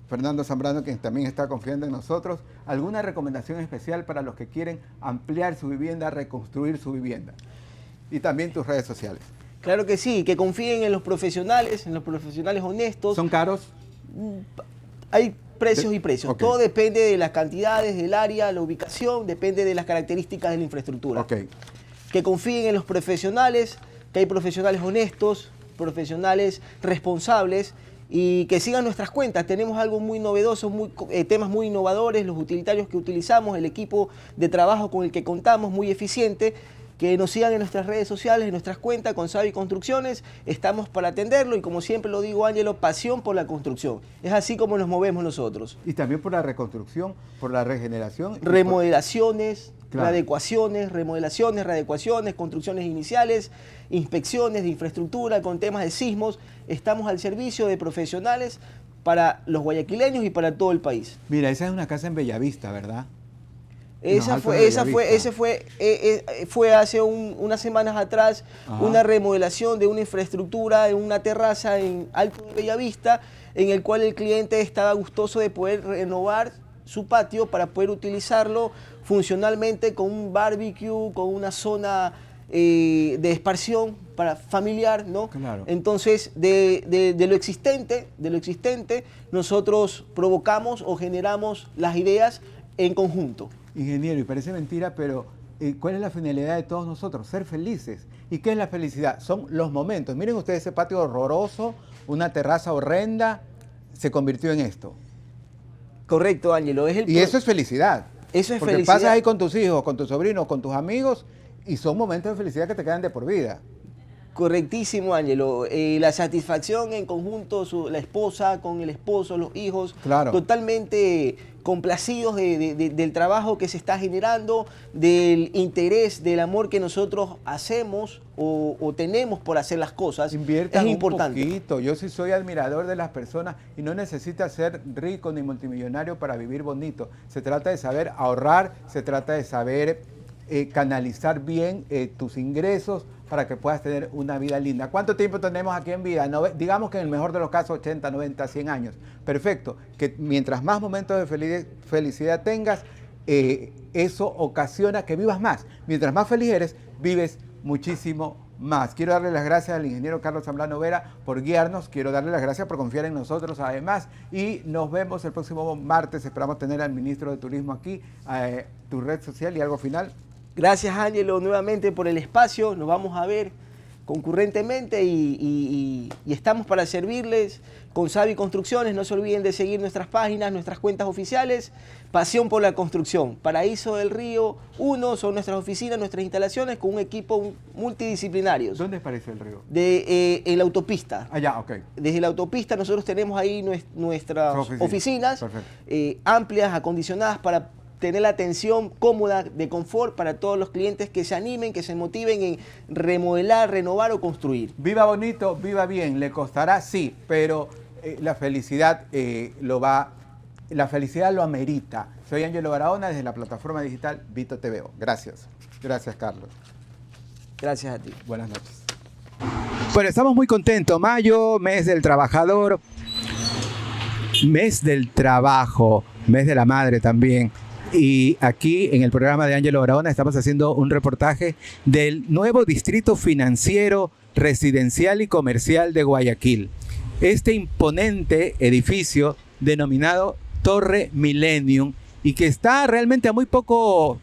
Fernando Zambrano quien también está confiando en nosotros. ¿Alguna recomendación especial para los que quieren ampliar su vivienda, reconstruir su vivienda? Y también tus redes sociales. Claro que sí, que confíen en los profesionales honestos. ¿Son caros? Hay precios y precios. Okay. Todo depende de las cantidades, del área, la ubicación, depende de las características de la infraestructura. Okay. Que confíen en los profesionales, que hay profesionales honestos, profesionales responsables y que sigan nuestras cuentas. Tenemos algo muy novedoso, temas muy innovadores, los utilitarios que utilizamos, el equipo de trabajo con el que contamos, muy eficiente. Que nos sigan en nuestras redes sociales, en nuestras cuentas con Savi Construcciones. Estamos para atenderlo y como siempre lo digo, Ángelo, pasión por la construcción. Es así como nos movemos nosotros. Y también por la reconstrucción, por la regeneración. Remodelaciones, Claro. Readecuaciones, remodelaciones, readecuaciones, construcciones iniciales, inspecciones de infraestructura con temas de sismos. Estamos al servicio de profesionales para los guayaquileños y para todo el país. Mira, esa es una casa en Bellavista, ¿verdad? Fue hace unas semanas atrás. Ajá. Una remodelación de una infraestructura en una terraza en Alto de Bellavista, en el cual el cliente estaba gustoso de poder renovar su patio para poder utilizarlo funcionalmente con un barbecue, con una zona de esparción para familiar, ¿no? Claro. Entonces, de lo existente, nosotros provocamos o generamos las ideas en conjunto. Ingeniero, y parece mentira, pero ¿cuál es la finalidad de todos nosotros? Ser felices. ¿Y qué es la felicidad? Son los momentos. Miren ustedes ese patio horroroso, una terraza horrenda, se convirtió en esto. Correcto, Ángelo. Y eso es felicidad. Eso es porque felicidad. Pasas ahí con tus hijos, con tus sobrinos, con tus amigos, y son momentos de felicidad que te quedan de por vida. Correctísimo, Ángelo. La satisfacción en conjunto, la esposa con el esposo, los hijos, claro. Totalmente complacidos del trabajo que se está generando, del interés, del amor que nosotros hacemos o tenemos por hacer las cosas. Inviertan es importante. Un poquito. Yo sí soy admirador de las personas y no necesitas ser rico ni multimillonario para vivir bonito. Se trata de saber ahorrar, se trata de saber canalizar bien tus ingresos para que puedas tener una vida linda. ¿Cuánto tiempo tenemos aquí en vida? Digamos que en el mejor de los casos 80, 90, 100 años. Perfecto. Que mientras más momentos de felicidad tengas, eso ocasiona que vivas más. Mientras más feliz eres, vives muchísimo más. Quiero darle las gracias al ingeniero Carlos Zambrano Vera por guiarnos. Quiero darle las gracias por confiar en nosotros además. Y nos vemos el próximo martes. Esperamos tener al ministro de Turismo aquí. Tu red social y algo final. Gracias, Ángelo, nuevamente por el espacio. Nos vamos a ver concurrentemente y estamos para servirles con Savi Construcciones. No se olviden de seguir nuestras páginas, nuestras cuentas oficiales. Pasión por la construcción. Paraíso del Río 1 son nuestras oficinas, nuestras instalaciones con un equipo multidisciplinario. ¿Dónde es Paraíso del Río? En la autopista. Allá, ok. Desde la autopista nosotros tenemos ahí nuestras oficinas amplias, acondicionadas para tener la atención cómoda, de confort para todos los clientes que se animen, que se motiven en remodelar, renovar o construir. Viva bonito, viva bien, le costará, sí, pero la felicidad la felicidad lo amerita. Soy Ángelo Barahona desde la plataforma digital Vito TVO. Gracias. Gracias, Carlos. Gracias a ti. Buenas noches. Bueno, estamos muy contentos. Mayo, mes del trabajador, mes del trabajo. mes de la madre también. Y aquí en el programa de Ángelo Barahona estamos haciendo un reportaje del nuevo distrito financiero, residencial y comercial de Guayaquil. Este imponente edificio denominado Torre Millennium y que está realmente a muy poco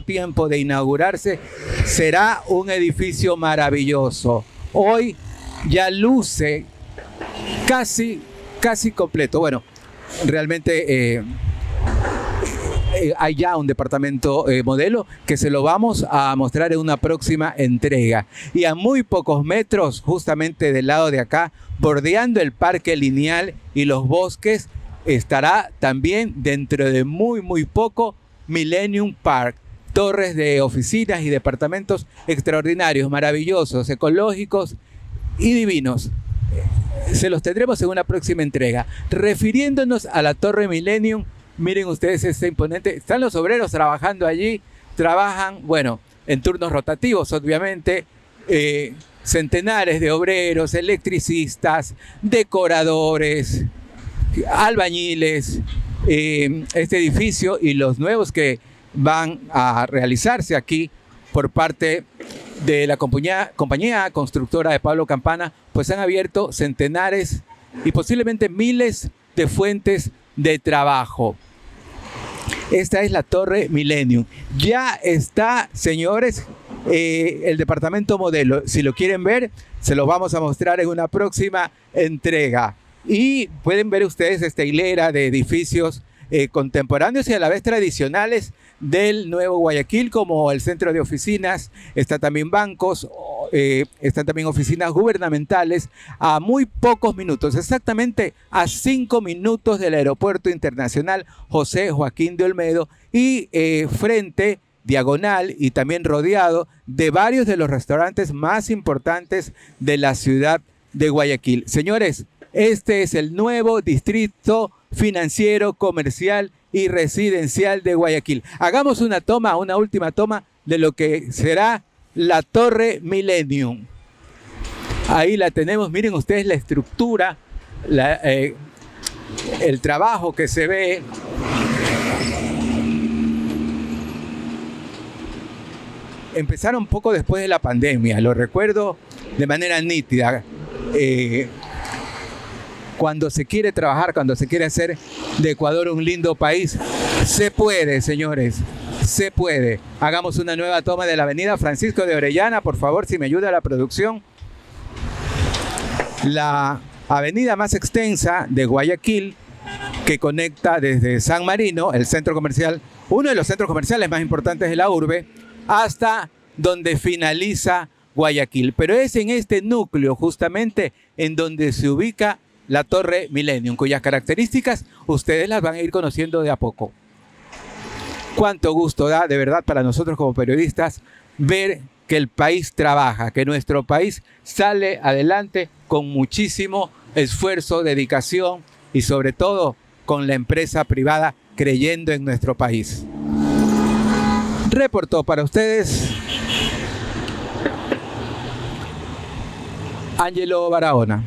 tiempo de inaugurarse, será un edificio maravilloso. Hoy ya luce casi completo. Bueno, realmente hay ya un departamento modelo que se lo vamos a mostrar en una próxima entrega. Y a muy pocos metros, justamente del lado de acá, bordeando el Parque Lineal y los bosques, estará también dentro de muy poco Millennium Park. Torres de oficinas y departamentos extraordinarios, maravillosos, ecológicos y divinos. Se los tendremos en una próxima entrega. Refiriéndonos a la Torre Millennium, miren ustedes este imponente. Están los obreros trabajando allí. Trabajan, bueno, en turnos rotativos, obviamente. Centenares de obreros, electricistas, decoradores, albañiles. Este edificio y los nuevos que van a realizarse aquí por parte de la compañía constructora de Pablo Campana, pues han abierto centenares y posiblemente miles de fuentes de trabajo. Esta es la Torre Millennium. Ya está, señores, el departamento modelo. Si lo quieren ver, se los vamos a mostrar en una próxima entrega. Y pueden ver ustedes esta hilera de edificios contemporáneos y a la vez tradicionales del Nuevo Guayaquil, como el centro de oficinas. Están también bancos, están también oficinas gubernamentales a muy pocos minutos, exactamente a 5 minutos del Aeropuerto Internacional José Joaquín de Olmedo y frente, diagonal y también rodeado de varios de los restaurantes más importantes de la ciudad de Guayaquil. Señores, este es el nuevo distrito financiero, comercial y residencial de Guayaquil. Hagamos una última toma de lo que será la Torre Millennium. Ahí la tenemos, miren ustedes la estructura, el trabajo que se ve. Empezaron poco después de la pandemia, lo recuerdo de manera nítida. Cuando se quiere trabajar, cuando se quiere hacer de Ecuador un lindo país, se puede, señores, se puede. Hagamos una nueva toma de la avenida Francisco de Orellana, por favor, si me ayuda la producción. La avenida más extensa de Guayaquil, que conecta desde San Marino, el centro comercial, uno de los centros comerciales más importantes de la urbe, hasta donde finaliza Guayaquil. Pero es en este núcleo justamente en donde se ubica la Torre Millennium, cuyas características ustedes las van a ir conociendo de a poco. Cuánto gusto da de verdad para nosotros como periodistas ver que el país trabaja, que nuestro país sale adelante con muchísimo esfuerzo, dedicación y sobre todo con la empresa privada creyendo en nuestro país. Reportó para ustedes Ángelo Barahona.